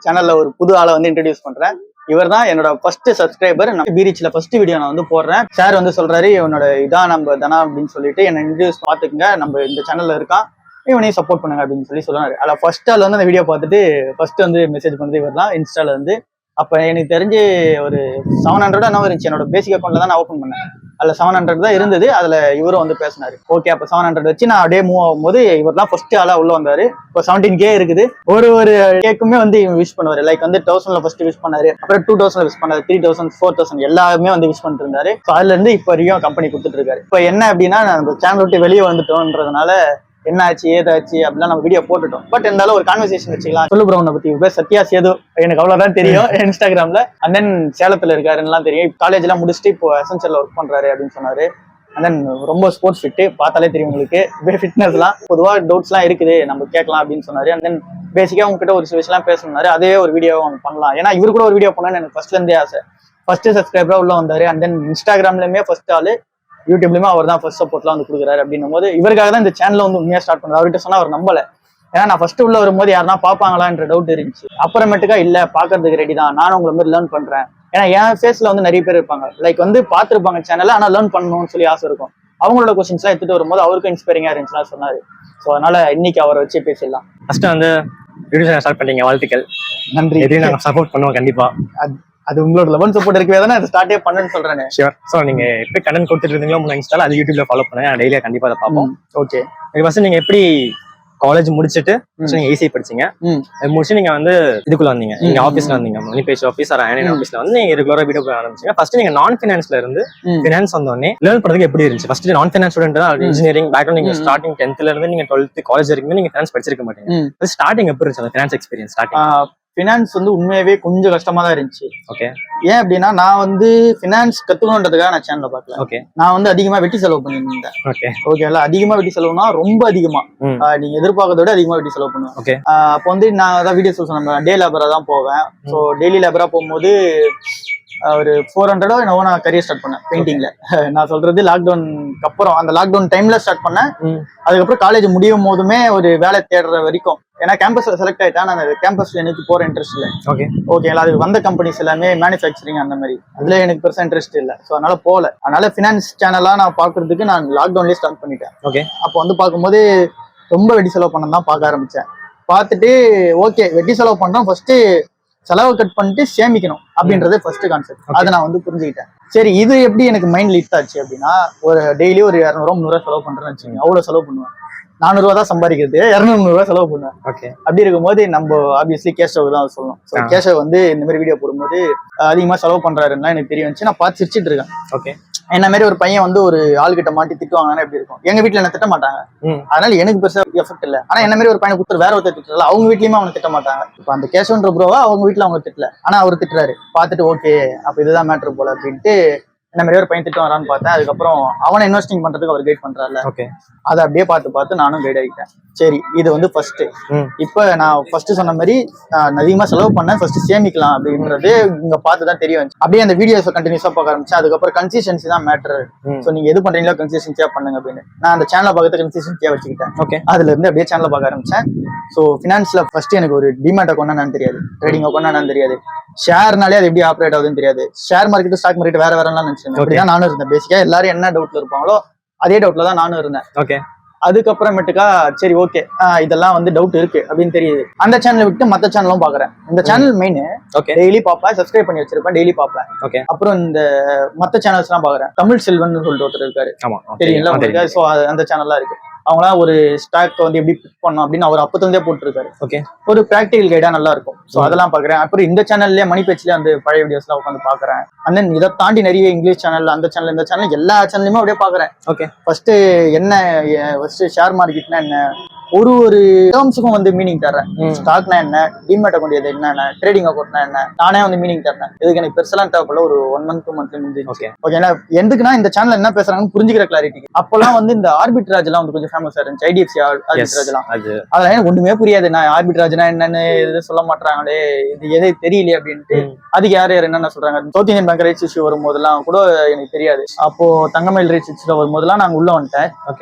சேனல்ல ஒரு புது ஆளை வந்து இன்ட்ரடியூஸ் பண்றேன். இவர் தான் என்னோட ஃபர்ஸ்ட் சப்ஸ்கிரைபர். நான் பீரிச்ல ஃபர்ஸ்ட் வீடியோ நான் வந்து போடுறேன். சார் வந்து சொல்றாரு, இவனோட இதான் நம்ம தனா அப்படின்னு சொல்லிட்டு என்ன இன்ட்ரடியூஸ் பாத்துக்குங்க, நம்ம இந்த சேனல்ல இருக்கான், இவனையும் சப்போர்ட் பண்ணுங்க அப்படின்னு சொன்னாரு. அதில் ஃபர்ஸ்ட் ஆள் வந்து அந்த வீடியோ பார்த்துட்டு ஃபர்ஸ்ட் வந்து மெசேஜ் பண்ணது இவர் தான் இன்ஸ்டால வந்து. அப்போ எனக்கு தெரிஞ்சு ஒரு 700 என்ன இருந்துச்சு. என்னோட பேசிக் அக்கௌண்ட்ல தான் நான் ஓப்பன் பண்ணேன். அதில் 700 தான் இருந்தது. அதில் இவரும் வந்து பேசினாரு. ஓகே, அப்போ 700 வச்சு நான் அப்படியே மூவ் ஆகும்போது இவர் தான் ஃபர்ஸ்ட் ஆளா உள்ள வந்தாரு. இப்போ 17K இருக்குது. ஒரு கேக்குமே வந்து இவங்க விஷ் பண்ணுவாரு. லைக் வந்து 1000ல ஃபர்ஸ்ட் விஷ் பண்ணாரு, அப்புறம் 2000ல விஷ் பண்ணாரு, 3000, 4000 எல்லாருமே வந்து விஷ் பண்ணிட்டு இருந்தாரு. ஸோ அதுல இருந்து இப்போ வரைக்கும் கம்பெனி கொடுத்துட்டு இருக்காரு. இப்போ என்ன அப்படின்னா, நம்ம சேனல் விட்டு வெளியே வந்துட்டோம்ன்றதுனால என்ன ஆச்சு ஏதாச்சு அப்படிலாம் நம்ம வீடியோ போட்டுட்டோம். பட் இருந்தாலும் ஒரு கான்வர்சேஷன் வச்சுக்கலாம். சொல்லு ப்ரோ, உன்னை பத்தி பேர் சத்யா சேது, எனக்கு அவ்வளவுதான் தெரியும் இன்ஸ்டாகிராம்ல. அண்ட் தென் சேலத்துல இருக்காருலாம் தெரியும். காலேஜ் எல்லாம் முடிச்சுட்டு இப்போ எசென்சியல்ல ஒர்க் பண்றாரு அப்படின்னு சொன்னாரு. அண்ட் தென் ரொம்ப ஸ்போர்ட்ஸ் ஃபிட், பார்த்தாலே தெரியும் உங்களுக்கு. ஃபிட்னஸ் எல்லாம் பொதுவாக டவுட்ஸ் எல்லாம் இருக்குது, நம்ம கேட்கலாம் அப்படின்னு சொன்னாரு. அண்ட் தென் பேசிக்கா உங்ககிட்ட ஒரு சில விஷயம் பேசணும்னாரு. அதே ஒரு வீடியோ பண்ணலாம், ஏன்னா இவரு கூட ஒரு வீடியோ பண்ணணும்னு எனக்கு ஃபர்ஸ்ட்ல இருந்தே ஆசை. ஃபர்ஸ்ட் சப்ஸ்கிரைபரா உள்ள வந்தாரு. அண்ட் தென் இன்ஸ்டாகிராம்லயுமே ஃபர்ஸ்ட் ஆளு, யூடியூப்லயுமே அவர் தான் ஃபர்ஸ்ட் சப்போர்ட்லாம் வந்து கொடுக்குறாரு. அப்படின்னும் போது இவருக்காக தான் இந்த சேனல் வந்து உண்மையா ஸ்டார்ட் பண்ணாரு. அவர்கிட்ட சொன்னா அவர் நம்பல, ஏன்னா நான் ஃபர்ஸ்ட் உள்ள வரும்போது யாருன்னா பாப்பாங்களான்ற டவுட் இருந்துச்சு. அப்புறமேட்டுக்கா இல்ல, பாக்குறதுக்கு ரெடி தான், நானும் உங்களை மாதிரி லேர்ன் பண்றேன். ஏன்னா என் ஃபேஸ்ல வந்து நிறைய பேர் இருப்பாங்க, லைக் வந்து பாத்துருப்பாங்க சேனல், ஆனா லேர்ன் பண்ணணும்னு சொல்லி ஆசை இருக்கும். அவங்களோட கொஸ்டின்ஸ் எல்லாம் எடுத்துட்டு வரும்போது அவருக்கும் இன்ஸ்பைரிங்கா இருந்துச்சுன்னா சொன்னாரு. ஸோ அதனால இன்னைக்கு அவரை வச்சு பேசிடலாம். ஃபர்ஸ்ட் வந்து வீடியோ ஸ்டார்ட் பண்ணீங்க, வாழ்த்துக்கள். நன்றி. நாங்கள் சப்போர்ட் பண்ணுவோம் கண்டிப்பா. அது உங்களோட லெவல் சப்போர்ட் இருக்கவே தானே அதை ஸ்டார்ட்டே பண்ணுன்னு சொல்றேன். ஷியோர். ஸோ நீங்க எப்படி கண்டென்ட் கொடுத்துட்டு இருந்தீங்களோ உங்க இன்ஸ்டால, அது யூடியூப்ல ஃபாலோ பண்ணுங்க, டெய்லியா கண்டிப்பா அதை பார்ப்போம். ஓகே. ஃபர்ஸ்ட் நீங்க எப்படி காலேஜ் முடிச்சுட்டு நீங்க ஈஸி படிச்சீங்க, முடிச்சு நீங்க வந்து இதுக்குள்ள வந்தீங்க, நீங்க ஆஃபீஸ்ல வந்தீங்க, மணி பேஜ் ஆஃபீஸ் ஆன்லைன் ஆஃபீஸ்ல வந்து நீங்க ரெகுலரா வீடியோ போட ஆரம்பிச்சீங்க. ஃபர்ஸ்ட் நீங்க நான் ஃபினான்ஸ்ல இருந்து ஃபினான்ஸ் வந்தோடனே லேர்ன் பண்றதுக்கு எப்படி இருந்துச்சு? ஃபர்ஸ்ட் நான் ஃபினான்ஸ் ஸ்டூடெண்ட் தான், இன்ஜினியரிங் பேக்ரவுண்ட். நீங்க ஸ்டார்டிங் 10th இருந்து நீங்க 12th காலேஜ் வரைக்கும் நீங்க ஃபினான்ஸ் படிச்சிருக்க மாட்டீங்க. ஸ்டார்டிங் எப்படி இருந்துச்சு ஃபினான்ஸ் எக்ஸ்பீரியன்ஸ்? ஸ்டார்டிங் ஃபினான்ஸ் வந்து உண்மையாவே கொஞ்சம் கஷ்டமா தான் இருந்துச்சு. ஓகே. ஏன் அப்படின்னா, நான் வந்து ஃபினான்ஸ் கத்துக்கணுன்றதுக்காக நான் சேனலை பார்க்கல. ஓகே. நான் வந்து அதிகமா வெட்டி செலவு பண்ணிருந்தேன். ஓகே. ஓகேங்களா? அதிகமா வெட்டி செலவுனா ரொம்ப அதிகமா, நீங்க எதிர்பார்க்கறத விட அதிகமா வெட்டி செலவு பண்ணுவேன். ஓகே. அப்போ வந்து நான் அதான் வீடியோ சொன்னேன், டே லேபரா தான் போவேன். ஸோ டெய்லி லேபரா போகும்போது ஒரு 400 என்னவோ நான் கரியர் ஸ்டார்ட் பண்ணேன் பெயிண்டிங்ல. நான் சொல்றது லாக்டவுனுக்கு அப்புறம், அந்த லாக்டவுன் டைம்ல ஸ்டார்ட் பண்ணேன். அதுக்கப்புறம் காலேஜ் முடியும் போதுமே ஒரு வேலை தேடுற வரைக்கும், ஏன்னா கேம்பஸ்ல செலக்ட் ஆயிட்டேன். நான் கேம்பஸ்ல எனக்கு போற இன்ட்ரெஸ்ட் இல்லை. ஓகேங்களா? அது வந்த கம்பெனிஸ் எல்லாமே மேனுஃபேக்சரிங் அந்த மாதிரி, அதுல எனக்கு பெருசா இன்ட்ரெஸ்ட் இல்லை. ஸோ அதனால போல. அதனால ஃபினான்ஸ் சேனலா நான் பாக்குறதுக்கு நான் லாக்டவுன்லேயே ஸ்டார்ட் பண்ணிட்டேன். ஓகே. அப்போ வந்து பார்க்கும்போது ரொம்ப வெட்டி செலவு பண்ண தான் பார்க்க ஆரம்பிச்சேன். பார்த்துட்டு ஓகே, வெட்டி செலவு பண்றோம், ஃபர்ஸ்ட் செலவு கட் பண்ணிட்டு சேமிக்கணும் அப்படின்றது ஃபர்ஸ்ட் கான்செப்ட். அதை நான் வந்து புரிஞ்சுக்கிட்டேன். சரி, இது எப்படி எனக்கு மைண்ட் லிஃப்ட் ஆச்சு அப்படின்னா, ஒரு டெய்லி ஒரு 200 300 செலவு பண்றேன்னு வச்சுக்கோங்க. அவ்வளவு செலவு பண்ணுவேன். 400 தான் சம்பாதிக்கிறது, 200 செலவு பண்ணுவேன். ஓகே. அப்படி இருக்கும்போது நம்ம ஆப்வியஸ்லி கேஷவ் தான் சொல்லணும். ஸோ கேஷவ் வந்து இந்த மாதிரி வீடியோ போடும்போது அதிகமா செலவு பண்றாருன்னா எனக்கு தெரிய வந்துச்சு. நான் பார்த்து சிரிச்சிட்டு இருக்கேன். ஓகே. என்ன மாதிரி ஒரு பையன் வந்து ஒரு ஆள்கிட்ட மாட்டி திட்டுவாங்கன்னா எப்படி இருக்கும்? எங்க வீட்டுல என்ன திட்ட மாட்டாங்க, அதனால எனக்கு பெருசா எஃபெக்ட் இல்லை. ஆனா என்ன மாதிரி ஒரு பையனை கொடுத்துரு வேற ஒருத்தர் திட்டல, அவங்க வீட்லயுமே அவனை திட்ட மாட்டாங்க. இப்போ அந்த கேஷவன்ற ப்ரோவா அவங்க வீட்டுல அவங்க திட்டல, ஆனா அவர் திட்டுறாரு. பார்த்துட்டு ஓகே, அப்ப இதுதான் மேட்ரு போல அப்படின்ட்டு என்ன மாதிரி ஒரு பையன் திட்டம் வரான்னு பார்த்தேன். அதுக்கப்புறம் அவனை இன்வெஸ்டிங் பண்றதுக்கு அவர் கைட் பண்றாருல, அதை அப்படியே பார்த்து நானும் கைட் ஆகிட்டேன். சரி, இது வந்து ஃபர்ஸ்ட். இப்ப நான் ஃபர்ஸ்ட் சொன்ன மாதிரி அதிகமா செலவு பண்ணேன், ஃபர்ஸ்ட் சேமிக்கலாம் அப்படின்றது இங்க பார்த்துதான் தெரிய வந்துச்சு. அப்படியே அந்த வீடியோஸ் கண்டினியூஸா பார்க்க ஆரம்பிச்சேன். அதுக்கப்புறம் கன்சிஸ்டன்சி தான் மேட்டர். ஸோ நீங்க எது பண்றீங்களோ கன்சிஸ்டன்சியா பண்ணுங்க அப்படின்னு நான் அந்த சேனலை பார்க்கறது கன்சிஸ்டன்சியா வச்சுக்கிட்டேன். ஓகே. அதுல இருந்து அப்படியே சேனலை பார்க்க ஆரம்பிச்சேன். ஸோ ஃபினான்ஸ்ல ஃபர்ஸ்ட் எனக்கு ஒரு டிமேட் அக்கௌண்ட் என்னன்னு தெரியாது, ட்ரேடிங் அக்கௌண்ட் என்னன்னு தெரியாது, ஷேர்னாலே அது எப்படி ஆப்ரேட் ஆகுதுன்னு தெரியாது. ஷேர் மார்க்கெட் ஸ்டாக் மார்க்கெட் வேற வேறலாம் நினைச்சேன். அப்படிதான் நானும் இருந்தேன். பேசிக்கா எல்லாரும் என்ன டவுட்ல இருப்பாங்களோ அதே டவுட்ல தான் நானும் இருந்தேன். ஓகே. அதுக்கப்புறமேட்டுக்கா சரி ஓகே, இதெல்லாம் வந்து டவுட் இருக்கு அப்படின்னு தெரியுது. அந்த சேனலை விட்டு மத்த சேனலும் பாக்குறேன். இந்த சேனல் மெயின் டெய்லி பாப்பேன், சப்ஸ்கிரைப் பண்ணி வச்சிருப்பேன், டெய்லி பாப்பேன். ஓகே. அப்புறம் இந்த மத்த சேனல்ஸ் எல்லாம் பாக்குறேன். தமிழ் செல்வன் சொல்லிட்டு ஒருத்தர் இருக்காரு, தெரியுங்களா? சோ அந்த சேனல்லாம் இருக்கு. அவங்களாம் ஒரு ஸ்டாக் வந்து எப்படி பிக் பண்ணணும் அப்படின்னு அவர் அப்பத்திலிருந்தே போட்டுருக்காரு. ஓகே. ஒரு பிராக்டிகல் கைடா நல்லா இருக்கும். ஸோ அதெல்லாம் பாக்குறேன். அப்புறம் இந்த சேனல்லே மணி பேச்சுல அந்த பழைய வீடியோஸ் எல்லாம் உட்காந்து பாக்குறேன். அண்ட் தென் இதை தாண்டி நிறைய இங்கிலீஷ் சேனல், அந்த சேனல், இந்த சேனல், எல்லா சேனல்லையுமே அப்படியே பாக்குறேன். ஓகே. ஃபர்ஸ்ட் என்ன, ஃபர்ஸ்ட் ஷேர் மார்க்கெட்னா என்ன, ஒரு டேர்ம்ஸுக்கும் வந்து மீனிங் தர்றேன். ஸ்டாக்னா என்ன, டிமேட் அக்கௌண்ட் எது என்னென்ன, ட்ரேடிங் அக்கௌண்ட்னா என்ன, நானே வந்து மீனிங் தரேன். இதுக்கு எனக்கு பெருசெல்லாம் தேவைப்படல. ஒரு 1 month 2 month முடிஞ்சு. ஓகே. எதுக்குன்னா இந்த சேனல் என்ன பேசுறாங்கன்னு புரிஞ்சுக்கிற கிளாரிட்டி. அப்பெல்லாம் வந்து இந்த ஆர்பிட்ராஜ் எல்லாம் வந்து கொஞ்சம் ஃபேமஸா இருந்துச்சு. ஐடிஎஃப்சி ஆர்பிட்ராஜ் எல்லாம், அதெல்லாம் எனக்கு ஒண்ணுமே புரியாது. நான் ஆர்பிட்ராஜ்னா என்னன்னு எது சொல்ல மாட்டாங்களே, இது எது தெரியலையே அப்படின்ட்டு. அதுக்கு யார் என்னென்ன சொல்றாங்க. South Indian Bank rights issue வரும்போதெல்லாம் கூட எனக்கு தெரியாது. அப்போ தங்கமயில் ரைட்ஸ் இஷ்யூ வரும்போதெல்லாம் நாங்க உள்ள வந்துட்டேன்.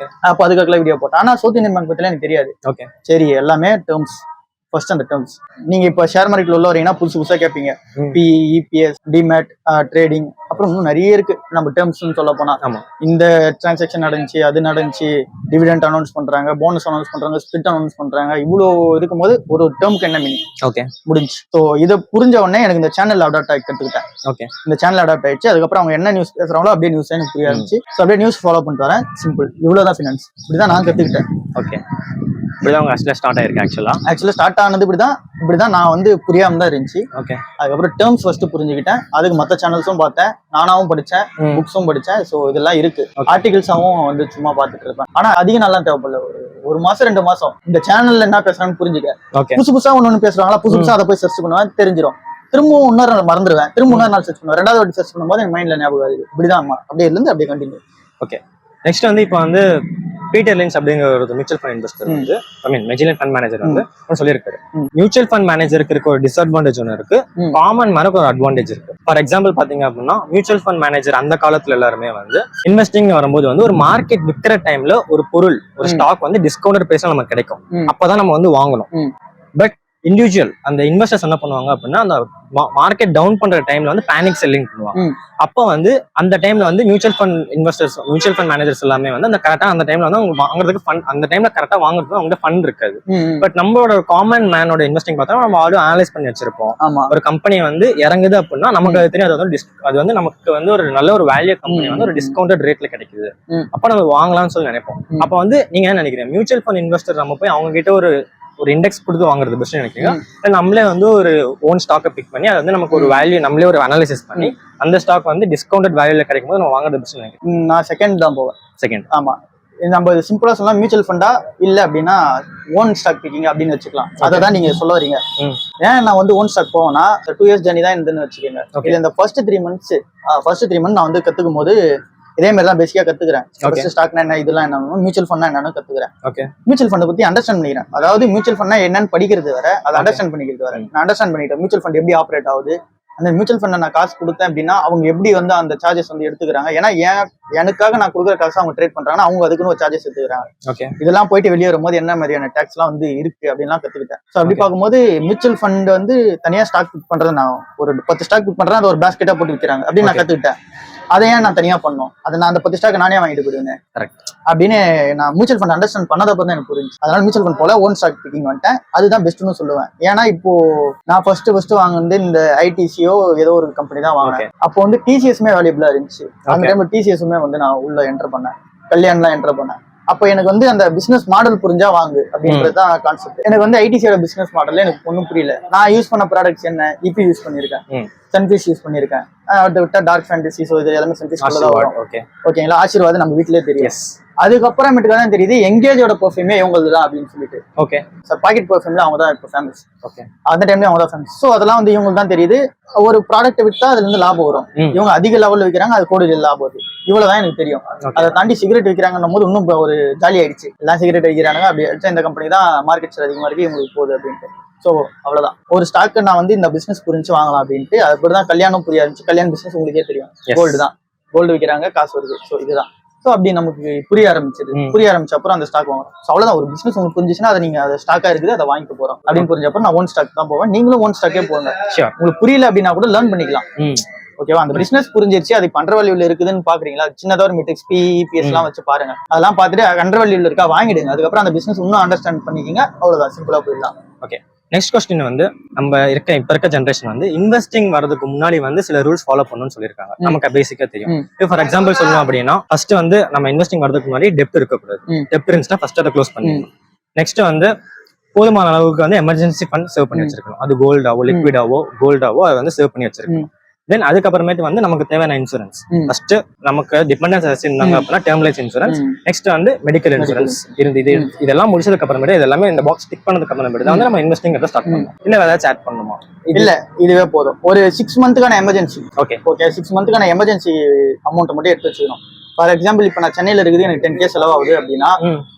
அப்போ அதுக்காக வீடியோ போட்டேன். ஆனா சவுத் இந்தியன் பேங்க் பத்திலாம் எனக்கு தெரியாது. ஓகே. சரி, எல்லாமே டேர்ம்ஸ். ஃபர்ஸ்ட் அந்த டேர்ம்ஸ். நீங்க இப்ப ஷேர் மார்க்கெட்ல உள்ள வரீங்கன்னா புதுசா கேட்பீங்க. பிஇ, இபிஎஸ், டிமேட், ட்ரேடிங், அப்புறம் இன்னும் நிறைய இருக்கு நம்ம டேர்ம்ஸ்னு சொல்ல போனா. இந்த டிரான்சாக்ஷன் நடந்துச்சு, அது நடந்துச்சு, டிவிடெண்ட் அனௌன்ஸ் பண்றாங்க, போனஸ் அனௌன்ஸ் பண்றாங்க, ஸ்பிளிட் அனௌன்ஸ் பண்றாங்க, இவ்வளவு இருக்கும்போது ஒரு டேர்முக்கு என்ன மீனிங்? ஓகே, முடிஞ்சு. ஸோ இதை புரிஞ்ச உடனே எனக்கு இந்த சேனல் அடாப்ட் ஆகி கற்றுக்கிட்டேன். ஓகே, இந்த சேனல் அடாப்ட் ஆயிடுச்சு. அதுக்கப்புறம் அவங்க என்ன நியூஸ் பேசுறாங்களோ அப்படியே நியூஸ் எனக்கு புரிய ஆரம்பிச்சு. ஸோ அப்படியே நியூஸ் ஃபாலோ பண்ணிட்டு வரேன். சிம்பிள், இவ்வளவுதான் ஃபினான்ஸ். இப்படிதான் நான் கத்துக்கிட்டேன். ஓகே, இப்படிதான் உங்க ஸ்டார்ட் ஆயிருக்கு. ஆக்சுவலா ஸ்டார்ட் ஆனது இப்படிதான் நான் வந்து புரியாம தான் இருந்துச்சு. ஓகே, அதுக்கப்புறம் டேர்ம்ஸ் ஃபர்ஸ்ட் புரிஞ்சுக்கிட்டேன். அதுக்கு மற்ற சேனல்ஸும் பார்த்தேன், நானாவும் படிச்சேன், புக்ஸும் படிச்சேன். ஸோ இதெல்லாம் இருக்கு. ஆர்டிகல்ஸாவும் வந்து சும்மா பார்த்துட்டு இருப்பேன். ஆனா அதிகம் நல்லா தேவைப்படல. ஒரு மாசம் 2 மாசம் இந்த சேனல்ல என்ன பேசுறாங்கன்னு புரிஞ்சுக்க. புதுசு புதுசா ஒண்ணு பேசுறாங்களா, புதுசா அதை போய் சர்ச் பண்ணுவேன், தெரிஞ்சிடும். திரும்பவும் இன்னொரு நாள் மறந்துடுவேன், திரும்ப இன்னொரு நாள் சர்ச் பண்ணுவேன், 2வது வாட்டி சர்ச் பண்ணும்போது என் மைண்ட்ல ஞாபகம் வருது. இப்படிதான் அப்படியே இருந்து அப்படியே கண்டினியூ. ஓகே, நெக்ஸ்ட் வந்து இப்போ வந்து பீட்டர் லின்ச் அப்படிங்கிற ஒரு மியூச்சுவல் ஃபண்ட் இன்வெஸ்டர் வந்து மெஜிலியன் ஃபண்ட் மேனேஜர் வந்து சொல்லியிருக்காரு, மியூச்சுவல் ஃபண்ட் மேனேஜருக்கு இருக்க ஒரு டிஸ்அட்வான்டேஜ் ஒன்று இருக்கு, காமன் மேனுக்கு ஒரு அட்வான்டேஜ் இருக்கு. ஃபார் எக்ஸாம்பிள் பாத்தீங்க அப்படின்னா மியூச்சுவல் ஃபண்ட் மேனேஜர் அந்த காலத்துல எல்லாருமே வந்து இன்வெஸ்டிங் வரும்போது வந்து ஒரு மார்க்கெட் விற்கிற டைம்ல ஒரு பொருள், ஒரு ஸ்டாக் வந்து டிஸ்கவுண்டட் பிரைஸ்ல நமக்கு கிடைக்கும், அப்பதான் நம்ம வந்து வாங்கணும். பட் இண்டிவிஜுவல் அந்த இன்வெஸ்டர்ஸ் என்ன பண்ணுவாங்க அப்படின்னா அந்த மார்க்கெட் டவுன் பண்ற டைம்ல வந்து பேனிக் செல்லிங் பண்ணுவாங்க. அப்போ வந்து அந்த டைம்ல வந்து mutual fund investors, mutual fund managers எல்லாமே வந்து அந்த கரெக்டா அந்த டைம்ல வந்து அவங்க வாங்குறதுக்கு ஃபண்ட், அந்த டைம்ல கரெக்டா வாங்குறதுக்கு அவங்க ஃபண்ட் இருக்காது. பட் நம்மளோட காமன் மேனோட இன்வெஸ்டிங் பார்த்தா நம்ம ஆல்ரெடி அனலைஸ் பண்ணி வச்சிருப்போம். ஒரு கம்பெனி வந்து இறங்குது அப்படின்னா நமக்கு அது தெரியும், அது வந்து நமக்கு வந்து ஒரு நல்ல ஒரு வேல்யூ கம்பெனி வந்து ஒரு டிஸ்கவுண்டட் ரேட்ல கிடைக்குது, அப்ப நம்ம வாங்கலாம்னு சொல்லி நினைப்போம். அப்ப வந்து நீங்க என்ன நினைக்கிறீங்க, மியூச்சுவல் ஃபண்ட் இன்வெஸ்டர் நம்ம போய் அவங்க கிட்ட ஒரு இண்டெக்ஸ் கொடுத்து வாங்குறது பெஸ்ட் நினைக்கிறீங்க, நம்மளே வந்து ஒரு ஓன் ஸ்டாக்கை பிக் பண்ணி அது வந்து நமக்கு ஒரு வேல்யூ நம்மளே ஒரு அனாலிசிஸ் பண்ணி அந்த ஸ்டாக் வந்து டிஸ்கவுண்டட் வேல்யூல கிடைக்கும் போது நம்ம வாங்குறது பெஸ்ட் நினைக்கிறேன்? நான் செகண்ட் தான் போவேன். செகண்ட், ஆமா. நம்ம சிம்பிளா சொல்லலாம், மியூச்சுவல் ஃபண்டா இல்ல அப்படின்னா ஓன் ஸ்டாக் பிக்கிங் அப்படின்னு வச்சுக்கலாம். அதை தான் நீங்க சொல்ல வரீங்க. ஏன் நான் வந்து ஓன் ஸ்டாக் போவேன்னா 2 இயர்ஸ் ஜர்னி தான் இருந்துன்னு வச்சுக்கோங்க. இது இந்த ஃபர்ஸ்ட் 3 மந்த்ஸ் நான் வந்து கத்துக்கும் போது இதே மாதிரி தான் பேசிக்கா கத்துக்கிறேன். ஸ்டாக்னா என்ன, இதெல்லாம் என்ன, மியூச்சுவல் ஃபண்ட்னா என்னன்னு கத்துக்கிறேன். மியூச்சுவல் ஃபண்ட் பத்தி அண்டர்ஸ்டாண்ட் பண்ணிக்கிறேன். அதாவது மியூச்சுவல் ஃபண்ட்னா என்னன்னு படிக்கிறது வர, அதை அண்டர்ஸ்டாண்ட் பண்ணிக்கிறது வர நான் அண்டர்ஸ்டாண்ட் பண்ணிட்டேன். மியூச்சுவல் ஃபண்ட் எப்படி ஆப்ரேட் ஆகுது, அந்த மியூச்சுவல் ஃபண்ட் நான் காசு கொடுத்தேன் அப்படின்னா அவங்க எப்படி வந்து அந்த சார்ஜஸ் வந்து எடுத்துக்கிறாங்க. ஏன்னா எனக்காக நான் கொடுக்குற காசு அவங்க ட்ரேட் பண்றாங்கன்னா அவங்க அதுக்குன்னு ஒரு சார்ஜஸ் எடுத்துக்கிறாங்க. இதெல்லாம் போயிட்டு வெளியே வரும்போது என்ன மாதிரியான டேக்ஸ் எல்லாம் வந்து இருக்கு அப்படின்லாம் கத்துக்கிட்டேன். ஸோ அப்படி பார்க்கும்போது மியூச்சுவல் ஃபண்ட் வந்து தனியா ஸ்டாக் பிக் பண்றது, நான் ஒரு 10 ஸ்டாக் பிக் பண்றேன், அதை ஒரு பேஸ்கெட்டா போட்டு விற்கிறாங்க அப்படின்னு நான் கத்துக்கிட்டேன். அதை ஏன் நான் தனியா பண்ணோம், அதை நான் அந்த 10 ஸ்டாக் நானே வாங்கிட்டு போயிடுவேன் அப்படின்னு நான் மியூச்சுவல் ஃபண்ட் அண்டர்ஸ்டாண்ட் பண்ணதப்போ தான் எனக்கு புரிஞ்சு. அதனால மியூச்சுவல் ஃபண்ட் போல ஓன் ஸ்டாக் பிக்கிங் வந்துட்டேன். அதுதான் பெஸ்ட்னு சொல்லுவேன். ஏன்னா இப்போ நான் ஃபர்ஸ்ட் வாங்கினது இந்த ஐடிசியோ ஏதோ ஒரு கம்பெனி தான் வாங்கினேன். அப்போ வந்து டிசிஎஸ்மே வேல்யூபிளா இருந்துச்சு. அந்த டைம்ல டிசிஎஸ்மே வந்து நான் உள்ள என்டர் பண்ணேன், கல்யாண்லாம் என்டர் பண்ணேன். அப்போ எனக்கு வந்து அந்த பிசினஸ் மாடல் புரிஞ்சா வாங்கு அப்படின்றதுதான் கான்செப்ட். எனக்கு வந்து ஐடிசியோட பிசினஸ் மாடல்ல எனக்கு ஒன்றும் புரியல. நான் யூஸ் பண்ண ப்ராடக்ட்ஸ் என்ன, இபி யூஸ் பண்ணியிருக்கேன், சன்ஃபிஷ் யூஸ் பண்ணியிருக்கேன், அதை விட்டா டார்க் ஃபேண்டசி, ஸோ இது எல்லாமே சன்ஃபிஷ் தான் வரும். ஓகேங்களா, ஆசீர்வாதம் நம்ம வீட்டிலே தெரியும். அதுக்கப்புறமேட்டுக்கு தான் தெரியுது எங்கேஜோட பெர்ஃப்யூமே இவங்களுக்கு தான் அப்படின்னு சொல்லிட்டு. ஓகே சார், பாக்கெட் பெர்ஃப்யூம்ல அவங்க தான் இப்போ ஃபேமஸ். ஓகே, அந்த டைம்ல அவங்க தான் ஃபேமஸ். ஸோ அதெல்லாம் வந்து இவங்களுக்கு தான் தெரியுது. ஒரு ப்ராடக்ட் விற்றா அதுல இருந்து லாபம் வரும். இவங்க அதிக லெவலில் விற்கிறாங்க, அது கோடி லாபம் வருது. இவ்வளவுதான் எனக்கு தெரியும். அதை தாண்டி சிகரெட் விற்கிறாங்கன்னும் போது இன்னும் ஒரு ஜாலி ஆயிடுச்சு. எல்லாம் சிகரெட் விற்கிறாங்க, அப்படி அடிச்சா இந்த கம்பெனி தான் மார்க்கெட் ஷேர் அதிகமாக இருக்கு, இவங்களுக்கு போகுது அப்படின்ட்டு. ஸோ அவ்வளவுதான். ஒரு ஸ்டாக்கு நான் வந்து இந்த பிசினஸ் புரிஞ்சு வாங்கலாம் அப்படின்ட்டு. அப்படிதான் கல்யாணம் புரிய ஆரம்பிச்சு. கல்யாணம் பிசினஸ் உங்களுக்கே தெரியும், கோல்டு தான். கோல்டு விற்கிறாங்க, காசு வருது. ஸோ இதுதான். ஸோ அப்படி நமக்கு புரிய ஆரம்பிச்சது. புரிய ஆரம்பிச்ச அப்புறம் அந்த ஸ்டாக் வாங்குறோம். ஸோ அவ்வளவுதான். ஒரு பிசினஸ் உங்களுக்கு புரிஞ்சுச்சுன்னா அதை நீங்க அதை ஸ்டாக்கா இருக்குது, அதை வாங்கிட்டு போறோம் அப்படின்னு புரிஞ்சப்போ நான் ஓன் ஸ்டாக் தான் போவேன். நீங்களும் ஓன் ஸ்டாக்கே போங்க. உங்களுக்கு புரியல அப்படின்னா கூட லேர்ன் பண்ணிக்கலாம். ஓகேவா, அந்த பிசினஸ் புரிஞ்சிருச்சு, அது அண்டர் வேல்யூல இருக்குதுன்னு பாக்குறீங்களா, சின்னதா ஒரு மெட்ரிக்ஸ் பிஇபிஎஸ் எல்லாம் வச்சு பாருங்க. அதெல்லாம் பார்த்துட்டு அண்டர் வேல்யூல இருக்கா வாங்கிடுங்க. அதுக்கப்புறம் அந்த பிசினஸ் இன்னும் அண்டர்ஸ்டாண்ட் பண்ணிக்கிங்க. அவ்வளவுதான், சிம்பிளா போயிடலாம். ஓகே, நெக்ஸ்ட் கொஸ்டின் வந்து நம்ம இப்ப இருக்க ஜென்ரேஷன் வந்து இன்வெஸ்டிங் வரதுக்கு முன்னாடி வந்து சில ரூல்ஸ் ஃபாலோ பண்ணணும்னு சொல்லியிருக்காங்க. நமக்கு பேசிக்கா தெரியும். ஃபார் எக்ஸாம்பிள் சொல்லணும் அப்படின்னா ஃபர்ஸ்ட் வந்து நம்ம இன்வெஸ்டிங் வரதுக்கு முன்னாடி டெப்ட் இருக்கக்கூடாது. டெப்ட் இருந்துச்சுன்னா ஃபர்ஸ்ட் அதை க்ளோஸ் பண்ணிடணும். நெக்ஸ்ட் வந்து போதுமான அளவுக்கு வந்து எமர்ஜென்சி ஃபண்ட் சேவ் பண்ணி வச்சிருக்கணும். அது கோல்டாவோ லிக்விடாவோ கோல்டாவோ அதை வந்து சேவ் பண்ணி வச்சிருக்கணும். தென் அதுக்கப்புறமேட்டு வந்து நமக்கு தேவையான இன்சூரன்ஸ், ஃபர்ஸ்ட் நமக்கு டிபெண்டன்ஸ் இருந்தாங்க அப்படின்னா டேர்ம் லைஃப் இன்சூரன்ஸ், நெக்ஸ்ட் வந்து மெடிக்கல் இன்சூரன்ஸ் இருந்து இதெல்லாம் முடிச்சதுக்கு அப்புறமேட்டு இதெல்லாமே இந்த பாக்ஸ் டிக் பண்ணதுக்கு அப்புறமேட்டு தான் வந்து நம்ம இன்வெஸ்டிங் ஸ்டார்ட் பண்ணணும். இல்ல ஏதாச்சும் ஆட் பண்ணணுமா? இல்ல, இதுவே போதும். ஒரு 6 மந்த்துக்கான எமர்ஜென்சி. ஓகே, 6 மந்த்துக்கான எமர்ஜென்சி அமௌண்ட் மட்டும் எடுத்து வச்சுக்கணும். ஃபார் எக்ஸாம்பிள் இப்போ நான் சென்னையில இருக்குது, எனக்கு 10K செலவாகுது அப்படின்னா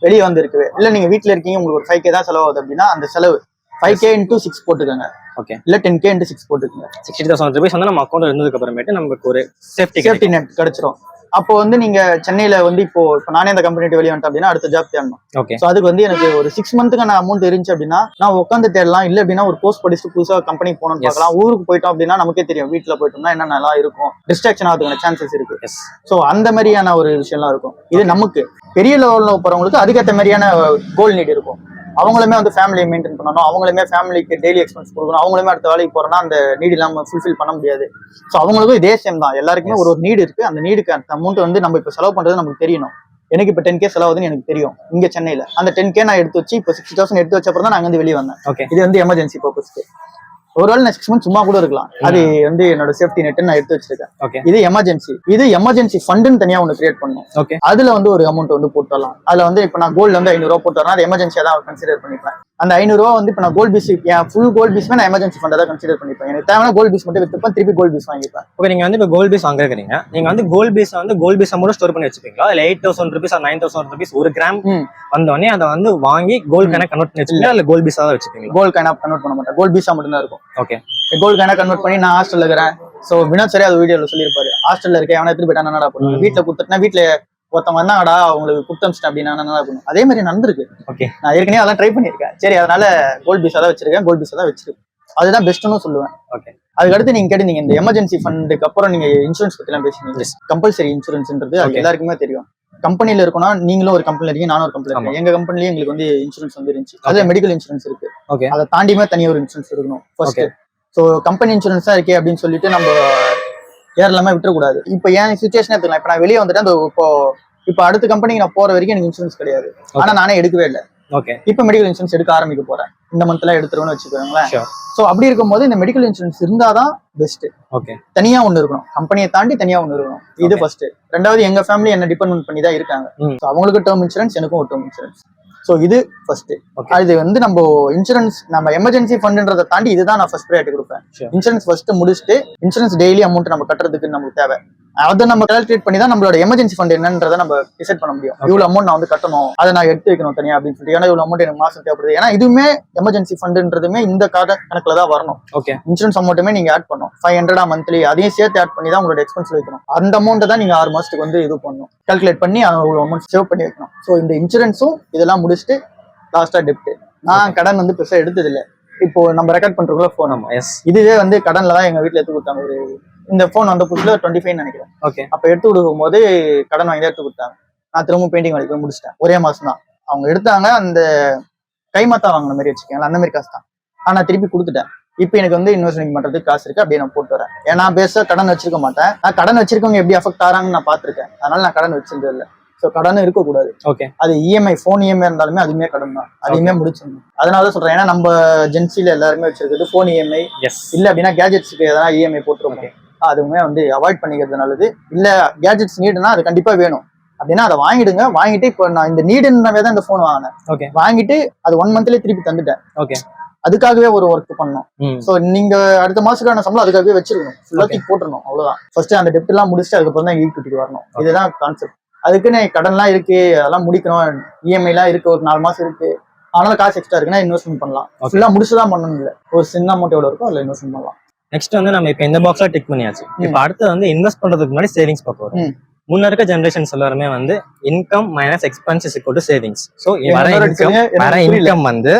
வெளியே வந்து இருக்குது. இல்ல நீங்க வீட்டுல இருக்கீங்க, உங்களுக்கு ஒரு 5K தான் செலவாகுது அப்படின்னா அந்த செலவு 5K into 6 போட்டுக்கோங்க. ஓகே, இல்ல 10K into 6 போட்டுக்கோங்க. 60,000 rupees வந்து நம்ம அக்கௌண்ட் இருந்ததுக்கு அப்புறமேட்டு நமக்கு ஒரு சேஃப்டி நெட் கிடைச்சிரும். அப்போ வந்து நீங்க சென்னையில வந்து இப்போ நானே அந்த கம்பெனி வெளியே வந்துட்டேன் அப்படின்னா அடுத்த ஜாப் தேடணும். ஓகே. ஸோ அதுக்கு வந்து எனக்கு ஒரு 6 மந்த்துக்கான அமௌண்ட் இருந்துச்சு அப்படின்னா நான் உட்காந்து தேடலாம். இல்ல அப்படின்னா ஒரு கோர்ஸ் படிச்சுட்டு புதுசா கம்பெனிக்கு போகணும்னு பார்க்கலாம். ஊருக்கு போயிட்டோம் அப்படின்னா நமக்கே தெரியும் வீட்டுல போயிட்டோம்னா என்ன நல்லா இருக்கும், டிஸ்ட்ராக்ஷன் ஆகிறதுக்கான சான்சஸ் இருக்கு. ஸோ அந்த மாதிரியான ஒரு விஷயம்லாம் இருக்கும். இது நமக்கு பெரிய லெவல்ல போறவங்களுக்கு அதுக்கேற்ற மாதிரியான கோல் நீட் இருக்கும். அவங்களுமே வந்து ஃபேமிலியை மெயின்டைன் பண்ணணும், அவங்களுமே ஃபேமிலிக்கு டெய்லி எக்ஸ்பென்ஸ் கொடுக்கணும், அவங்களுமே அடுத்த வேலைக்கு போறோம்னா அந்த நீட் இல்லாம ஃபுல்ஃபில் பண்ண முடியாது. ஸோ அவங்களுக்கும் இதே சேம் தான். எல்லாருக்குமே ஒரு நீடு இருக்கு. அந்த நீடுக்கு அந்த அமௌண்ட் வந்து நம்ம இப்போ செலவு பண்றது நமக்கு தெரியணும். எனக்கு இப்போ 10K செலவுதுன்னு எனக்கு தெரியும் இங்க சென்னையில. அந்த 10K நான் எடுத்து வச்சு இப்போ 60,000 எடுத்து வச்ச அப்புறம் தான் நான் வந்து வெளியே வந்தேன். ஓகே. இது வந்து எமர்ஜென்சி பர்பஸ்க்கு. ஒருவேளை நான் 6 மந்த்ஸ் சும்மா கூட இருக்கலாம். அது வந்து என்னோட சேஃப்டி நெட் நான் எடுத்து வச்சிருக்கேன். ஓகே. இது எமர்ஜென்சி. இது எமர்ஜென்சி ஃபண்டுன்னு தனியா ஒன்று கிரியேட் பண்ணணும். ஓகே. அதுல வந்து ஒரு அமௌண்ட் வந்து போட்டு வரலாம். அதுல வந்து இப்போ நான் கோல்ட்ல வந்து 500 ரூபா போட்டு வரேன். அது எமர்ஜென்சியா தான் கன்சிடர் பண்ணிப்பேன். அந்த 500 ரூபா வந்து இப்போ நான் கோல்ட் பீஸ் என் ஃபுல் கோல்ட் பீஸ்மே நான் எமர்ஜென்சி ஃபண்டா தான் கன்சிடர் பண்ணிப்பேன். எனக்கு தேவையான கோல்ட் பீஸ் மட்டும் வித்துப்பேன், திருப்பி கோல்ட் பீஸ் வாங்கிப்பேன். ஓகே. நீங்க வந்து இப்போ கோல்ட் பீஸ் வாங்குறீங்க, நீங்க வந்து கோல்ட் பீஸ் வந்து கோல்ட் பீஸ் மட்டும் ஸ்டோர் பண்ணி வச்சுப்பீங்களா? இல்ல 8,000 rupees or 9,000 rupees ஒரு கிராம் வந்தோடனே அதை வந்து வாங்கி கோல்ட் காயினா கன்வெர்ட் பண்ணி வச்சுப்பீங்களா? இல்ல கோல்ட் பீஸா தான் வச்சுப்பீங்களா? கோல்ட் காயினா கன்வெர்ட் பண்ண மாட்டேன். கோல்ட் பீஸா மட்டும் தான் இருக்கும். ஓகே. கோல்ட் காயினா கன்வெர்ட் பண்ணி நான் ஹாஸ்டல்ல இருக்கிறேன். ஸோ வினோத் சரி அது வீடியோல சொல்லியிருப்பாரு, ஹாஸ்டல்ல இருக்கேன் அவனை எடுத்துட்டு போயிட்டான் என்னடா பண்ணுவேன், வீட்டுல கொடுத்துட்டேன், வீட்டுல ஒருத்தவங்க வந்தாங்கடா அவங்களுக்கு கொடுத்தமிச்சிட்டேன் அப்படின்னா என்ன பண்ணும். அதே மாதிரி நடந்திருக்கு. ஓகே. நான் ஏற்கனவே அதெல்லாம் ட்ரை பண்ணியிருக்கேன். சரி அதனால கோல்ட் பீஸா தான் வச்சிருக்கேன், கோல்ட் பீஸா தான் வச்சிருக்கேன். அதுதான் பெஸ்ட்னு சொல்லுவேன். ஓகே. அதுக்கடுத்து நீங்க கேட்டீங்க இந்த எமர்ஜென்சி ஃபண்டுக்கு அப்புறம் நீங்க இன்சூரன்ஸ் பத்தி எல்லாம் பேசுனீங்க. கம்பல்சரி இன்சூரன்ஸ்ன்றது அது எல்லாருக்குமே தெரியும். கம்பெனில இருக்கணும், நீங்களும் ஒரு கம்பெனில இருக்கீங்க, நானும் ஒரு கம்பெனில இருக்கேன். எங்க கம்பெனிலயே எங்களுக்கு வந்து இன்சூரன்ஸ் வந்து இருந்துச்சு. அதுல மெடிக்கல் இன்சூரன்ஸ் இருக்கு. ஓகே. அதை தாண்டியுமே தனியாக ஒரு இன்சூரன்ஸ் இருக்கணும் ஃபர்ஸ்ட். ஸோ கம்பெனி இன்சூரன்ஸ் தான் இருக்கே அப்படின்னு சொல்லிட்டு நம்ம ஏறலாம விட்டுறக்கூடாது. இப்போ என் சுச்சுவேஷன் எடுத்துக்கலாம். இப்போ நான் வெளியே வந்துட்டேன். அந்த இப்போ அடுத்த கம்பெனிக்கு நான் போற வரைக்கும் எனக்கு இன்சூரன்ஸ் கிடையாது. ஆனா நானே எடுக்கவே இல்லை. ஓகே. இப்போ மெடிக்கல் இன்சூரன்ஸ் எடுக்க ஆரம்பிக்க போறேன். இந்த மந்த்ல எடுத்துருவேன்னு வச்சுக்கோங்களேன். ஸோ அப்படி இருக்கும்போது இந்த மெடிக்கல் இன்சூரன்ஸ் இருந்தாதான் பெஸ்ட். ஓகே. தனியா ஒண்ணு இருக்கணும், கம்பெனியை தாண்டி தனியா ஒண்ணு இருக்கணும். இது ஃபர்ஸ்ட். ரெண்டாவது எங்க ஃபேமிலி என்ன டிபெண்ட் பண்ணி தான் இருக்காங்க. அவங்களுக்கு டேர்ம் இன்சூரன்ஸ், எனக்கும் ஒரு டேர்ம் இன்சூரன்ஸ். ஸோ இது ஃபர்ஸ்ட். அது வந்து நம்ம இன்சூரன்ஸ் நம்ம எமர்ஜென்சி ஃபண்டுன்றதை தாண்டி இதுதான் நான் ஃபர்ஸ்ட் ப்ரையாரிட்டி கொடுப்பேன். இன்சூரன்ஸ் ஃபர்ஸ்ட் முடிச்சுட்டு இன்சூரன்ஸ் டெய்லி அமௌண்ட் நம்ம கட்டுறதுக்கு நமக்கு தேவை. அதை நம்ம கால்குலேட் பண்ணி தான் நம்மளோட எமர்ஜென்சி ஃபண்ட் என்னன்றதை நம்ம டிசைட் பண்ண முடியும். இவ்வளவு அமௌண்ட் நான் வந்து கட்டணும், அதை நான் எடுத்து வைக்கணும் தனியா அப்படின்னு சொல்லிட்டு. ஏன்னா இவ்வளவு அமௌண்ட் எனக்கு மாசம் தேவைப்படுது. ஏன்னா இதுவுமே எமர்ஜென்சி ஃபண்டுன்றதுமே இந்த கணக்குல தான் வரணும். ஓகே. இன்சூரன்ஸ் அமௌண்ட்டுமே நீங்க ஆட் பண்ணணும். 500 மந்த்லி அதையும் சேர்த்து ஆட் பண்ணி தான் உங்களோட எக்ஸ்பென்ஸ் வைக்கணும். அந்த அமௌண்ட் தான் நீங்க 6 மாசத்துக்கு வந்து இது பண்ணணும், கால்குலேட் பண்ணி அவ்வளவு அமௌண்ட் சேவ் பண்ணி வைக்கணும். ஸோ இந்த இன்சூரன்ஸும் இதெல்லாம் முடிச்சுட்டு லாஸ்டா டெப்ட். நான் கடன் வந்து பெருசா எடுத்தது இல்லை. இப்போ நம்ம ரெக்கார்ட் பண்றோம்ல போன், இதுவே வந்து கடன்ல தான் எங்க வீட்டுல எடுத்து கொடுத்தாங்க. ஒரு இந்த போன் வந்து புதுசுல 25 நினைக்கிறேன். ஓகே. அப்ப எடுத்து கொடுக்கும் போது கடன் வாங்கி எடுத்து கொடுத்தாங்க. நான் திரும்ப பெயிண்டிங் வேலைக்கு போய் முடிச்சிட்டேன். ஒரே மாசம் தான் அவங்க எடுத்தாங்க. அந்த கைமாத்தா வாங்கின மாதிரி வச்சுக்கோங்க, அந்த மாதிரி காசு தான். ஆனா திருப்பி கொடுத்துட்டேன். இப்போ எனக்கு வந்து இன்வெஸ்ட்மெண்ட் பண்றதுக்கு காசு இருக்கு, அப்படியே நான் போட்டு வரேன். ஏன்னா பேச கடன் வச்சிருக்க மாட்டேன். நான் கடன் வச்சிருக்கவங்க எப்படி அஃபெக்ட் ஆறாங்கன்னு நான் பாத்திருக்கேன். அதனால நான் கடன் வச்சிருந்தது இல்லை. ஸோ கடன் இருக்கக்கூடாது. ஓகே. அது இஎம்ஐ, ஃபோன் இஎம்ஐ இருந்தாலுமே அதுவுமே கடன் தான். அதையுமே முடிச்சிடணும். அதனால சொல்றேன். ஏன்னா நம்ம ஜென்சில எல்லாருமே வச்சிருக்கிறது ஃபோன் இஎம்ஐ இல்ல அப்படின்னா கேஜெட்ஸ்க்கு எதனா இஎம்ஐ போட்டுருவோம். அதுவுமே வந்து அவாய்ட் பண்ணிக்கிறது நல்லது. இல்ல கேஜெட்ஸ் நீடுனா அது கண்டிப்பா வேணும் அப்படின்னா அதை வாங்கிடுங்க. வாங்கிட்டு இப்போ நான் இந்த நீடுனாவே தான் இந்த ஃபோன் வாங்கினேன். ஓகே. வாங்கிட்டு அது 1 மந்த்லயே திருப்பி தந்துட்டேன். ஓகே. அதுக்காகவே ஒரு ஒர்க் பண்ணணும். சோ நீங்க அடுத்த மாசத்துக்கான சம்பளம் அதுக்காகவே வச்சிருக்கணும். ஃபுல்லாத்தி போட்டுறணும். அவ்வளவுதான். ஃபர்ஸ்ட் அந்த டெப்ட் எல்லாம் முடிச்சுட்டு அதுக்கப்புறம் தான் ஈக்விட்டிக்கு வரணும். இதுதான் கான்செப்ட். அதுக்குன்னு கடன்லாம் இருக்கு, அதெல்லாம் முடிக்கணும், இஎம்ஐ எல்லாம் இருக்கு, ஒரு 4 மாசம் இருக்கு, அதனால காசு எக்ஸ்ட்ரா இருக்குன்னா இன்வெஸ்ட்மெண்ட் பண்ணலாம். ஃபுல்லா முடிச்சுதான் பண்ணணும் இல்லை. ஒரு சின்ன அமௌண்ட் எவ்வளவு இருக்கும் அதுல இன்வெஸ்ட்மெண்ட் பண்ணலாம். நெக்ஸ்ட் வந்து நம்ம இப்ப இந்த பாக்ஸ்ல டிக் பண்ணியாச்சு. இப்ப அடுத்து வந்து இன்வெஸ்ட் பண்றதுக்கு முன்னாடி சேவிங்ஸ் பார்க்க வரும். முன்ன இருக்க ஜெனரேஷன்ஸ் எல்லாருமே வந்து income minus expense is equal to savings. So வர இன்கம் வந்து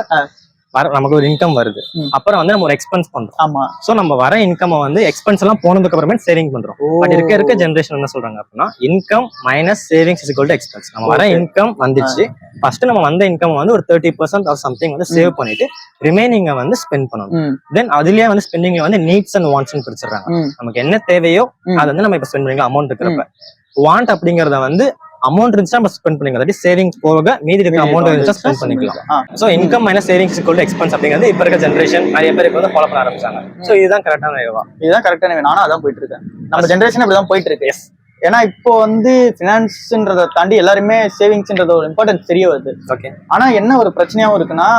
நமக்கு ஒரு இன்கம் வருது, அப்புறம் வந்து நம்ம ஒரு எக்ஸ்பென்ஸ் பண்றோம். ஆமா. சோ நம்ம வர இன்கம் வந்து எக்ஸ்பென்ஸ் எல்லாம் போனதுக்கு அப்புறமே சேவிங் பண்றோம். பட் இருக்க ஜெனரேஷன் என்ன சொல்றாங்க அப்படின்னா income minus savings is equal to expense. நம்ம வர இன்கம் வந்துச்சு, ஃபர்ஸ்ட் நம்ம வந்த இன்கம் வந்து ஒரு 30% ஆர் சம்திங் வந்து சேவ் பண்ணிட்டு ரிமைனிங்க வந்து ஸ்பெண்ட் பண்ணணும். தென் அதுலயே வந்து ஸ்பெண்டிங்ல வந்து நீட்ஸ் அண்ட் வாண்ட்ஸ் பிரிச்சிடறாங்க. நமக்கு என்ன தேவையோ அது வந்து நம்ம இப்ப ஸ்பெண்ட் பண்ணிக்கலாம். அமௌண்ட் இருக்கிறப்ப வாண்ட் அப்படிங்கறத வந்து அமௌண்ட் இருந்துச்சா நம்ம ஸ்பெண்ட் பண்ணிக்கலாம். அதாவது சேவிங்ஸ் போக மீதி இருக்க அமௌண்ட் இருந்துச்சா ஸ்பெண்ட் பண்ணிக்கலாம். So income minus savings equal to expense அப்படிங்கிறது இப்ப இருக்க ஜெனரேஷன் நிறைய பேர் இப்ப வந்து ஃபாலோ பண்ண ஆரம்பிச்சாங்க. சோ இதுதான் கரெக்டான வேவா. இதுதான் கரெக்டான வே. நானும் அதான் போயிட்டு இருக்கேன். நம்ம ஜெனரேஷன் இப்படிதான் போயிட்டு இருக்கு. ஏன்னா இப்போ வந்து பினான்ஸ்ன்றதை தாண்டி எல்லாருமே சேவிங்ஸ்ன்றது ஒரு இம்பார்ட்டன்ஸ் தெரிய வருது. ஓகே. ஆனா என்ன ஒரு பிரச்சனையாவும் இருக்குன்னா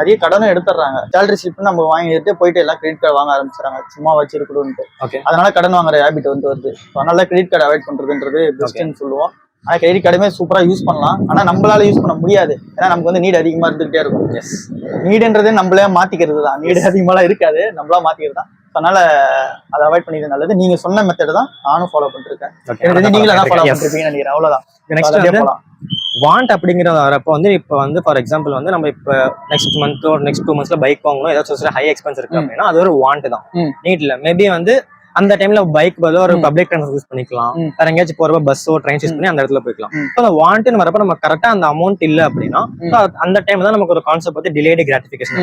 நிறைய கடனும் எடுத்துடுறாங்க. சேலரி ஸ்லிப் நம்ம வாங்கிட்டு போயிட்டு எல்லாம் கிரெடிட் கார்டு வாங்க ஆரம்பிச்சுறாங்க, சும்மா வச்சிருக்கணும்ட்டு. ஓகே. அதனால கடன் வாங்குற ஹேபிட் வந்து வருது. அதனால கிரெடிட் கார்டு அவாய்ட் பண்றதுன்றது பெஸ்ட்னு சொல்லுவோம். ஆனா கிரெடிட் கார்டுமே சூப்பரா யூஸ் பண்ணலாம். ஆனா நம்மளால யூஸ் பண்ண முடியாது. ஏன்னா நமக்கு வந்து நீட் அதிகமா இருந்துகிட்டே இருக்கும். நீடுன்றது நம்மளே மாத்திக்கிறது தான். நீடு அதிகமாலாம் இருக்காது, நம்மளா மாத்திக்கிறது தான். அதனால அதை அவாய்ட் பண்ணிக்கிறது நல்லது. நீங்க சொன்ன மெத்தட் தான் நானும் ஃபாலோ பண்ணிருக்கேன். Okay, நீங்களும் அதான் ஃபாலோ பண்ணிருப்பீங்கன்னு நினைக்கிறேன். அவ்வளவுதான். நெக்ஸ்ட் அப்படியே வந்து போலாம். வாண்ட் அப்படிங்கிற வரப்போ வந்து இப்போ வந்து ஃபார் எக்ஸாம்பிள் வந்து நம்ம இப்போ நெக்ஸ்ட் மந்த் ஒரு நெக்ஸ்ட் 2 monthsல பைக் வாங்கணும், ஏதாச்சும் ஹை எக்ஸ்பென்ஸ் இருக்கு அப்படின்னா அது ஒரு வாண்ட் தான். நீட்ல மேபி வந்து அந்த டைம்ல பைக் பதிலா ஒரு பப்ளிக் டிரான்ஸ்போர்ட் யூஸ் பண்ணிக்கலாம், வேற எங்கேயாச்சும் போறப்ப பஸ்ஸோ ட்ரெயின் யூஸ் பண்ணி அந்த இடத்துல போய்க்கலாம். அந்த வாண்ட்னு வரப்ப நம்ம கரெக்டா அந்த அமௌண்ட் இல்ல அப்படின்னா அந்த டைம் தான் நமக்கு ஒரு கான்செப்ட் வந்து டிலேடு கிராட்டிபிகேஷன்.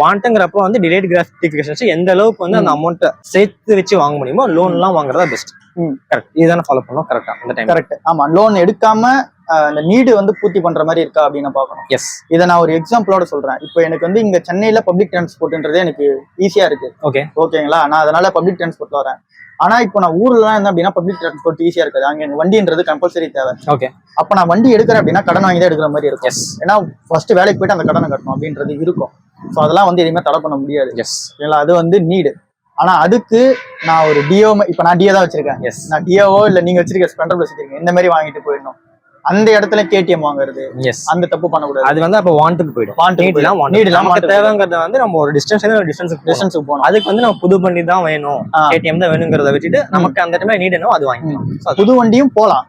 வாண்ட்ங்கிறப்ப வந்து டிலேடு கிராட்டிபிகேஷன் எந்த அளவுக்கு வந்து அந்த அமௌண்ட் சேர்த்து வச்சு வாங்க முடியுமோ லோன் எல்லாம் வாங்குறதா பெஸ்ட். கரெக்ட், இதுதானே ஃபாலோ பண்ணணும் கரெக்டா அந்த டைம். கரெக்ட். ஆமா, லோன் எடுக்காம அந்த நீடு வந்து பூர்த்தி பண்ற மாதிரி இருக்கா அப்படின்னு பாக்கணும். எஸ், இதை நான் ஒரு எக்ஸாம்பிளோட சொல்றேன். இப்போ எனக்கு வந்து இங்க சென்னையில பப்ளிக் டிரான்ஸ்போர்ட்ன்றதே எனக்கு ஈஸியா இருக்கு. ஓகேங்களா, நான் அதனால பப்ளிக் டிரான்ஸ்போர்ட்ல வரேன். ஆனா இப்போ நான் ஊர்ல என்ன அப்படின்னா பப்ளிக் டிரான்ஸ்போர்ட் ஈஸியா இருக்காது. அங்க எனக்கு வண்டின்றது கம்பல்சரி தேவை. ஓகே, அப்ப நான் வண்டி எடுக்கிறேன் அப்படின்னா கடன் வாங்கி தான் எடுக்கிற மாதிரி இருக்கும். ஏன்னா ஃபர்ஸ்ட் வேலைக்கு போயிட்டு அந்த கடனை கட்டணும் அப்படின்றது இருக்கும். ஸோ அதெல்லாம் வந்து எதுவுமே தடை பண்ண முடியாது. இல்லைங்களா, அது வந்து நீடு. ஆனா அதுக்கு நான் ஒரு டியோ, இப்ப நான் டியோ தான் வச்சிருக்கேன். நான் டியோவோ இல்ல நீங்க வச்சிருக்க ஸ்பெண்டர் பிளஸ் வச்சிருக்கீங்க, இந்த மாதிரி வாங்கிட்டு போயிடணும். அந்த இடத்துல கேடிஎம் வாங்குறது அந்த தப்பு பண்ணக்கூடாது. அது வந்து அப்ப வாண்ட்டுக்கு போயிடும். தேவைங்கிறத வந்து நம்ம ஒரு டிஸ்டன்ஸுக்கு போகணும். அதுக்கு வந்து நம்ம புது வண்டி தான் வேணும், கேடிஎம் தான் வேணுங்கிறத வச்சுட்டு நமக்கு அந்த டைம்ல நீடுனோ அது வாங்கிக்கலாம். புது வண்டியும் போலாம்.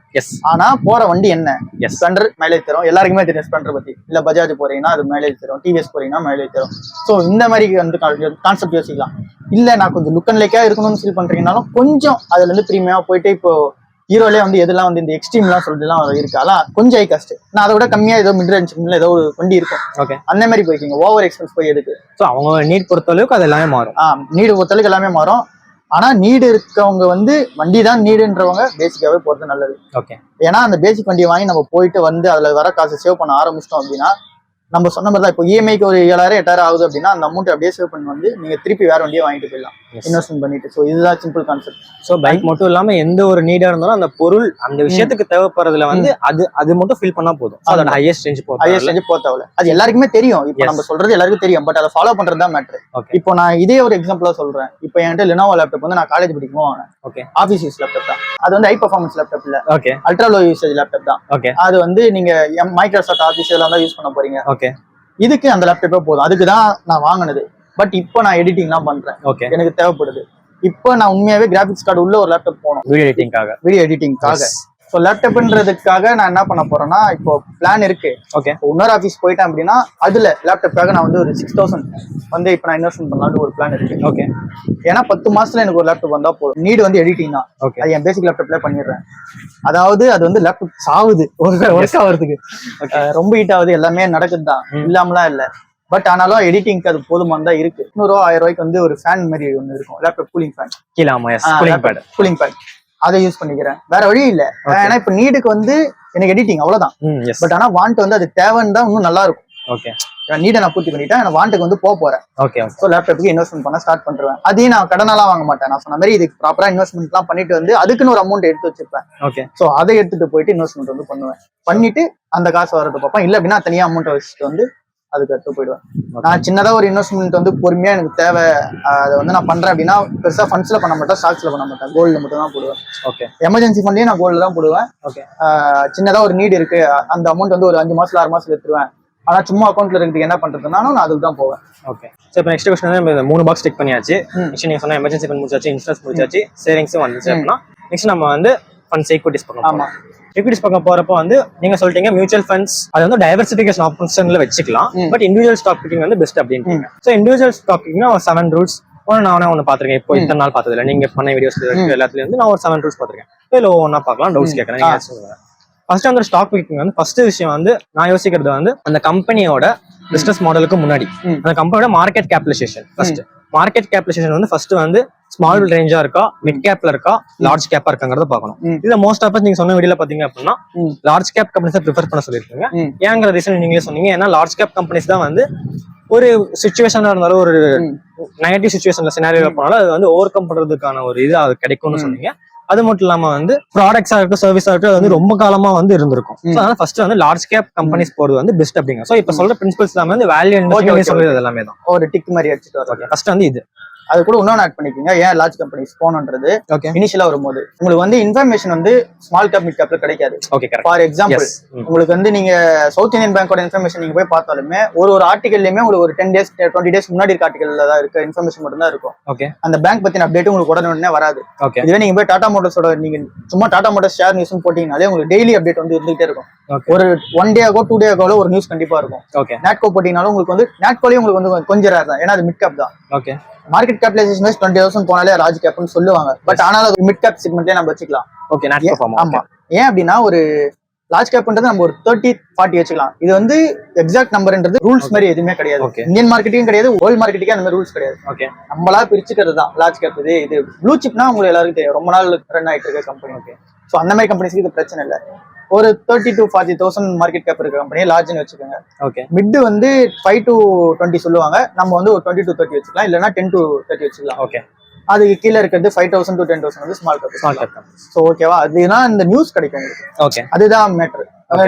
ஆனா போற வண்டி என்ன, ஸ்பெண்டர் மைலேஜ் தரும். எல்லாருக்குமே தெரியும் ஸ்பெண்டர் பத்தி. இல்ல பஜாஜ் போறீங்கன்னா அது மைலேஜ் தரும், டிவிஎஸ் போறீங்கன்னா மைலேஜ் தரும். சோ இந்த மாதிரி வந்து கான்செப்ட் யோசிக்கலாம். இல்ல நான் கொஞ்சம் லுக் அண்ட் லைக்கா இருக்கணும்னு ஃபீல் பண்றீங்கன்னாலும் கொஞ்சம் அதுல இருந்து பிரீமியமா போயிட்டு இப்போ ஹீரோலே வந்து எதெல்லாம் வந்து இந்த எக்ஸ்ட்ரீம்லாம் சொல்லிட்டுலாம் இருக்கு, அதெல்லாம் கொஞ்சம் ஹை காஸ்ட். நான் அதை விட கம்மியா ஏதோ மிட் ரேஞ்ச் ஏதோ ஒரு வண்டி இருக்கும். ஓகே, அந்த மாதிரி போய்க்கிங்க. ஓவர் எக்ஸ்பென்ஸ் போய் எதுக்கு? ஸோ அவங்க நீட் பொறுத்தளவுக்கு அது எல்லாமே மாறும். நீடு பொறுத்தளவுக்கு எல்லாமே மாறும். ஆனா நீடு இருக்கவங்க வந்து வண்டி தான் நீடுன்றவங்க பேசிக்காவே போறது நல்லது. ஓகே, ஏன்னா அந்த பேசிக் வண்டியை வாங்கி நம்ம போயிட்டு வந்து அதுல வர காசு சேவ் பண்ண ஆரம்பிச்சிட்டோம் அப்படின்னா நம்ம சொன்ன மாதிரி தான். இப்போ இஎம்ஐக்கு ஒரு 7,000 8,000 ஆகுது அப்படின்னா அந்த அமௌண்ட் அப்படியே சேவ் பண்ணி வந்து நீங்க திருப்பி வேற வண்டியை வாங்கிட்டு போயிடலாம், இன்வெஸ்ட்மெண்ட் பண்ணிட்டு. ஸோ இதுதான் சிம்பிள் கான்செப்ட். ஸோ பைக் மட்டும் இல்லாம எந்த ஒரு நீடா இருந்தாலும் அந்த பொருள் அந்த விஷயத்துக்கு தேவைப்படுறதுல வந்து அது மட்டும் ஃபில் பண்ணா போதும். அதோட ஹையஸ்ட் ரேஞ்ச் போத்தாவில அது எல்லாருக்குமே தெரியும். இப்போ நம்ம சொல்றது எல்லாருக்கும் தெரியும், பட் அதை ஃபாலோ பண்றது தான் மேட்ரு. இப்போ நான் இதே ஒரு எக்ஸாம்பிளா சொல்றேன். இப்போ என்கிட்ட லெனோவோ லேப்டாப் வந்து நான் காலேஜ் படிக்கும் வாங்கினேன். ஓகே, ஆஃபீஸ் யூஸ் லேப்டாப் தான். அது வந்து ஹை பர்ஃபார்மன்ஸ் லேப்டாப் இல்ல. Okay, ultra low usage laptop தான். ஓகே, அது வந்து நீங்க மைக்ரோசாஃப்ட் ஆஃபீஸ் இதெல்லாம் தான் யூஸ் பண்ண போறீங்க. ஓகே, இதுக்கு அந்த லேப்டாப்பே போதும். அதுக்கு தான் நான் வாங்கினது. பட் இப்போ நான் எடிட்டிங்லாம் பண்றேன். ஓகே, எனக்கு தேவைப்படுது. இப்போ நான் உண்மையாவே கிராபிக்ஸ் கார்டு உள்ள ஒரு லேப்டாப் போகணும் வீடியோ எடிட்டிங்காக. ஸோ லேப்டாப்ன்றதுக்காக நான் என்ன பண்ண போறேன்னா இப்போ பிளான் இருக்கு. ஓகே, இன்னொரு ஆஃபீஸ் போயிட்டேன் அப்படின்னா அதுல லேப்டாப்காக நான் வந்து ஒரு 6,000 வந்து இப்போ நான் இன்வெஸ்ட்மெண்ட் பண்ணலாம்னு ஒரு பிளான் இருக்கு. ஓகே, ஏன்னா 10 மாசத்துல எனக்கு ஒரு லேப்டாப் வந்தா போதும். நீடு வந்து எடிட்டிங் தான். ஓகே, அது என் பேசிக் லேப்டாப்ல பண்ணிடுறேன். அதாவது அது வந்து லேப்டாப் சாவுது ஒர்க் ஆகிறதுக்கு, ரொம்ப ஹீட் ஆகுது, எல்லாமே நடக்குது தான், இல்லாமலாம் இல்லை. பட் ஆனாலும் எடிட்டிங்க்கு அது போதுமான தான் இருக்கு. 100 ரூபா 1000 ரூபாய்க்கு வந்து ஒரு ஃபேன் மாதிரி ஒன்று இருக்கும், laptop cooling fan. Cooling bad அதை யூஸ் பண்ணிக்கிறேன். வேற வழி இல்லை. ஏன்னா இப்ப நீடுக்கு வந்து எனக்கு எடிட்டிங் அவ்வளவுதான். பட் ஆனா வாண்ட் வந்து அது தேவைன்னு தான் இன்னும் நல்லா இருக்கும். ஓகே, நீடை நான் பூர்த்தி பண்ணிட்டேன். நான் வாண்ட்டுக்கு வந்து போறேன். ஓகே, ஸோ லேப்டாப்புக்கு இன்வெஸ்ட்மெண்ட் பண்ண ஸ்டார்ட் பண்ணுவேன். அதையும் நான் கடனெல்லாம் வாங்க மாட்டேன். நான் சொன்ன மாதிரி இதுக்கு ப்ராப்பரா இன்வெஸ்ட்மெண்ட் எல்லாம் பண்ணிட்டு வந்து அதுக்குன்னு ஒரு அமௌண்ட் எடுத்து வச்சிருப்பேன். ஓகே, ஸோ அதை எடுத்துட்டு போயிட்டு இன்வெஸ்ட்மெண்ட் வந்து பண்ணுவேன். பண்ணிட்டு அந்த காசு வரது பார்ப்பேன். இல்லை அப்படின்னா தனியா அமௌண்ட் வச்சுட்டு வந்து அதுக்கு எடுத்து போயிடுவேன். நான் சின்னதா ஒரு இன்வெஸ்ட்மெண்ட் வந்து பொறுமையா எனக்கு தேவை, அதை வந்து நான் பண்றேன் அப்படின்னா பெருசா ஃபண்ட்ஸ்ல பண்ண மாட்டேன், ஸ்டாக்ஸ்ல பண்ண மாட்டேன், கோல்ட்ல மட்டும் தான் போடுவேன். ஓகே, எமர்ஜென்சி ஃபண்ட்லயும் நான் கோல்ட்ல தான் போடுவேன். ஓகே, சின்னதா ஒரு நீட் இருக்கு, அந்த அமௌண்ட் வந்து ஒரு 5 மாசத்துல 6 மாசத்துல எடுத்துருவேன். ஆனா சும்மா அக்கௌண்ட்ல இருக்கிறதுக்கு என்ன பண்றதுனாலும் நான் அதுக்கு தான் போவேன். ஓகே, ஸோ இப்போ நெக்ஸ்ட் கொஸ்டின் வந்து 3 பாக்ஸ் டிக் பண்ணியாச்சு. நெக்ஸ்ட் நீங்க சொன்ன எமர்ஜென்சி ஃபண்ட் முடிச்சாச்சு, இன்சூரன்ஸ் முடிச்சாச்சு, சேவிங்ஸும் வந்துச்சு அப்படின்னா நெக்ஸ்ட் நம்ம வந்து ஃபண்ட்ஸ் ஈக்விட்டிஸ் பார்க்கலாம். ஆமா, ஈக்விட்டிஸ் பக்கம் போறப்போ வந்து நீங்க சொல்லிட்டீங்க மியூச்சுவல் ஃபண்ட்ஸ் அது வந்து டைவர்சிஃபிகேஷன் ஆப்ஷன்ல வச்சுக்கலாம். பட் இண்டிவிஜுவல் ஸ்டாக் பிக்கிங் வந்து பெஸ்ட் அப்படின்னு. ஸோ இண்டிவிஜுவல் ஸ்டாக் பிக்கிங்னா 7 ரூல்ஸ் நானே ஒன்று பார்த்துருக்கேன். இப்போ இத்தனை நாள் பார்த்ததில்ல, நீங்க பண்ண வீடியோஸ் எல்லாத்துலயும் வந்து நான் ஒரு 7 ரூல்ஸ் பார்த்துருக்கேன். இல்லை ஒவ்வொன்றா பார்க்கலாம், டவுட்ஸ் கேட்கறேன். ஃபர்ஸ்ட் வந்து ஸ்டாக் பிக்கிங் வந்து ஃபர்ஸ்ட் விஷயம் வந்து நான் யோசிக்கிறது வந்து அந்த கம்பெனியோட பிசினஸ் மாடலுக்கு முன்னாடி அந்த கம்பெனியோட market capitalisation. First market capitalisation வந்து ஃபர்ஸ்ட் வந்து ஸ்மால் ரேஞ்சா இருக்கா, மிட் கேப்ல இருக்கா, லார்ஜ் கேப்பா இருக்காங்கிறத பார்க்கணும். இதுல மோஸ்ட் ஆஃப் நீங்க சொன்ன வீடியோல பாத்தீங்க அப்படின்னா லார்ஜ் கேப் கம்பெனிஸ் ப்ரிஃபர் பண்ண சொல்லிருக்கீங்க. ஏங்கிற ரீசன் நீங்களே சொன்னீங்க. ஏன்னா லார்ஜ் கேப் கம்பெனிஸ் தான் வந்து ஒரு சுச்சுவேஷனா இருந்தாலும் ஒரு நெகட்டிவ் சுச்சுவேஷன்ல சினாரியோ போனாலும் அது வந்து ஓவர் கம் பண்றதுக்கான ஒரு இது அது கிடைக்கும்னு சொன்னீங்க. அது மட்டும் இல்லாம வந்து ப்ராடக்ட்ஸா இருக்கட்டும், சர்வீஸா இருக்கட்டும், அது வந்து ரொம்ப காலமா வந்து இருந்திருக்கும். அதனால ஃபர்ஸ்ட் வந்து லார்ஜ் கேப் கம்பெனிஸ் போறது வந்து பெஸ்ட் அப்படிங்க. சோ இப்ப சொல்ற பிரின்சிபல்ஸ் எல்லாமே வந்து வேல்யூ இன்வெஸ்ட்மெண்ட் சொல்றது எல்லாமே தான் ஒரு டிக் மாதிரி அடிச்சிட்டு வரோம். ஃபர்ஸ்ட் வந்து இது அது கூட இன்னொன்று ஆட் பண்ணிக்கோங்க. ஏன் லார்ஜ் கம்பெனிஸ் போகணுன்றது ஓகே இனிஷியலா வரும்போது உங்களுக்கு வந்து இன்ஃபர்மேஷன் வந்து ஸ்மால் கேப் மிட் கேப்ல கிடைக்காது. Okay correct. ஃபார் எக்ஸாம்பிள் உங்களுக்கு வந்து நீங்க சவுத் இந்தியன் பேங்கோட இன்ஃபர்மேஷன் நீங்க போய் பார்த்தாலுமே ஒரு ஆர்டிகல்லையுமே உங்களுக்கு ஒரு 10 days 20 days முன்னாடி இருக்க ஆர்டிகல்ல தான் இருக்க இன்ஃபர்மேஷன் மட்டும் தான் இருக்கும். ஓகே அந்த பேங்க் பத்தின அப்டேட் உங்களுக்கு உடனே வராது. ஓகே இதுவே நீங்க போய் டாடா மோட்டர்ஸோட நீங்க சும்மா டாடா மோட்டர்ஸ் ஷேர் நியூஸ் போட்டீங்கனாலே உங்களுக்கு டெய்லி அப்டேட் வந்து இருந்துகிட்டே இருக்கும். ஒரு 1 day ஆகோ 2 day ஆகோ ஒரு நியூஸ் கண்டிப்பா இருக்கும். ஓகே நாட்கோ போட்டீங்கனாலும் உங்களுக்கு வந்து நாட்கோலயும் உங்களுக்கு வந்து கொஞ்சம் ரேர் தான், ஏன்னா அது மிட் கேப் தான். ஓகே மார்க்கெட் கேபிடலைசேஷன் 20,000 போனாலே லார்ஜ் கேப்னு சொல்லுவாங்க. பட் ஆனாலும் அது மிட் கேப் செக்மெண்ட்லயே நம்ம வச்சுக்கலாம். Okay not perform. ஆமா, ஏன் அப்படின்னா ஒரு லார்ஜ் கேப்ன்றது நம்ம ஒரு 30-40 வச்சுக்கலாம். இது வந்து எக்ஸாக்ட் நம்பர்ன்றது ரூல்ஸ் மாதிரி எதுவுமே கிடையாது. இந்தியன் மார்க்கெட்டிங் கிடையாது, வேர்ல்ட் மார்க்கெட்டிங்கே அந்த மாதிரி ரூல்ஸ் கிடையாது. ஓகே நம்மளா பிரிச்சுக்கிறது தான் லார்ஜ் கேப். இது ப்ளூ சிப்னா உங்களுக்கு எல்லாருக்கும் தெரியும், ரொம்ப நாள் ரன் ஆயிட்டு இருக்க கம்பெனி. ஓகே, ஸோ அந்த மாதிரி கம்பெனிஸ்க்கு இது பிரச்சனை இல்லை. ஒரு 30 to 40,000 மார்க்கெட் கேப் இருக்க கம்பெனி லார்ஜ்னு வச்சுக்கோங்க. ஓகே மிட் வந்து 5 to 20 சொல்லுவாங்க, நம்ம வந்து ஒரு 20 to 30 வச்சுக்கலாம், இல்லைன்னா 10 to 30 வச்சுக்கலாம். ஓகே அதுக்கு கீழே இருக்கிறது 5,000 to 10,000 வந்து ஸ்மால் கேப். ஸோ ஓகேவா, அதுதான் இந்த நியூஸ் கிடைக்கும் உங்களுக்கு. ஓகே அதுதான் மேட்ரு.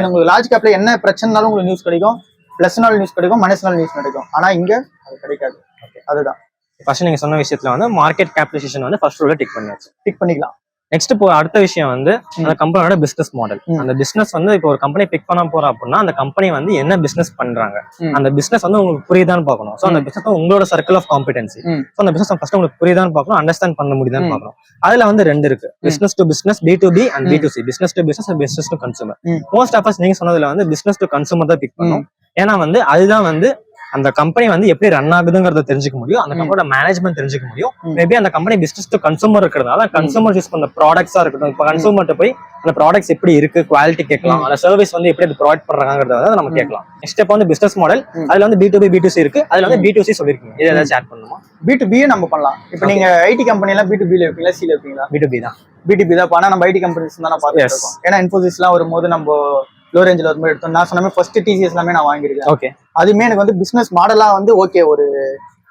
உங்களுக்கு லார்ஜ் கேப்ல என்ன பிரச்சனைனாலும் உங்களுக்கு நியூஸ் கிடைக்கும், பிளஸ்னால நியூஸ் கிடைக்கும், மைனஸ்னால நியூஸ் கிடைக்கும். ஆனா இங்க அது கிடைக்காது. அதுதான் ஃபர்ஸ்ட் நீங்க சொன்ன விஷயத்துல வந்து மார்க்கெட் கேபிடலைசேஷன் வந்து ஃபர்ஸ்ட் ரூல்ல டிக் பண்ணிக்கலாம். நெக்ஸ்ட் இப்போ அடுத்த விஷயம் வந்து அந்த கம்பெனியோட பிசினஸ் மாடல். அந்த பிசினஸ் வந்து இப்போ ஒரு கம்பெனி பிக் பண்ண போறோம் அப்படின்னா அந்த கம்பெனி வந்து என்ன பிசினஸ் பண்றாங்க, அந்த பிசினஸ் வந்து உங்களுக்கு புரியுதான்னு பார்க்கணும். ஸோ அந்த பிசினஸ் உங்களோட சர்க்கிள் ஆஃப் காம்பிடன்சி. ஸோ அந்த பிசினஸ் ஃபர்ஸ்ட் உங்களுக்கு புரியுதான்னு பார்க்கணும், அண்டர்ஸ்டாண்ட் பண்ண முடியுதான்னு பார்க்கணும். அதுல வந்து 2 இருக்கு, business to business, B2B and B2C. Business to business and business to consumer. Most of us நீங்க சொன்னதுல வந்து பிசினஸ் டு கன்சூமர் தான் பிக் பண்ணும். ஏன்னா வந்து அதுதான் வந்து அந்த கம்பெனி வந்து எப்படி ரன் ஆகுதுங்கிறத தெரிஞ்சுக்க முடியும், அந்த கம்பெனியோட மேனேஜ்மெண்ட் தெரிஞ்சுக்க முடியும். மேபி அந்த கம்பெனி பிசினஸ் டு கன்சூமர் இருக்கிறதுனால கன்சூமர் யூஸ் பண்ண ப்ராடக்ட்ஸா இருக்கட்டும், இப்போ கன்சூமர்ட்ட போய் அந்த ப்ராடக்ட்ஸ் எப்படி இருக்கு, குவாலிட்டி கேட்கலாம், அந்த சர்வீஸ் வந்து எப்படி அது ப்ரொவைட் பண்றாங்கிறத நம்ம கேட்கலாம். நெக்ஸ்ட் ஸ்டெப் வந்து பிசினஸ் மாடல். அதுல வந்து B2B B2C இருக்கு, அதுல வந்து B2C சொல்லிருக்கீங்க. இது ஏதாச்சும் ஆட் பண்ணுமா? B2B நம்ம பண்ணலாம். இப்போ நீங்க ஐடி கம்பெனி எல்லாம் B2B ல இருப்பீங்களா, C ல இருப்பீங்களா? B2B தான். B2B தான். ஆனா நம்ம ஐடி கம்பெனிஸ் தான் பார்த்துட்டு இருக்கோம். ஏன்னா இன்ஃபோசிஸ் எல்லாம் வரும்போது நம்ம லோ ரேஞ்சில் வரும்போது எடுத்தோம். நான் சொன்ன ஃபர்ஸ்ட் TCS எல்லாமே நான் வாங்கியிருக்கேன். ஓகே, அதுமே எனக்கு வந்து பிசினஸ் மாடலா வந்து ஓகே, ஒரு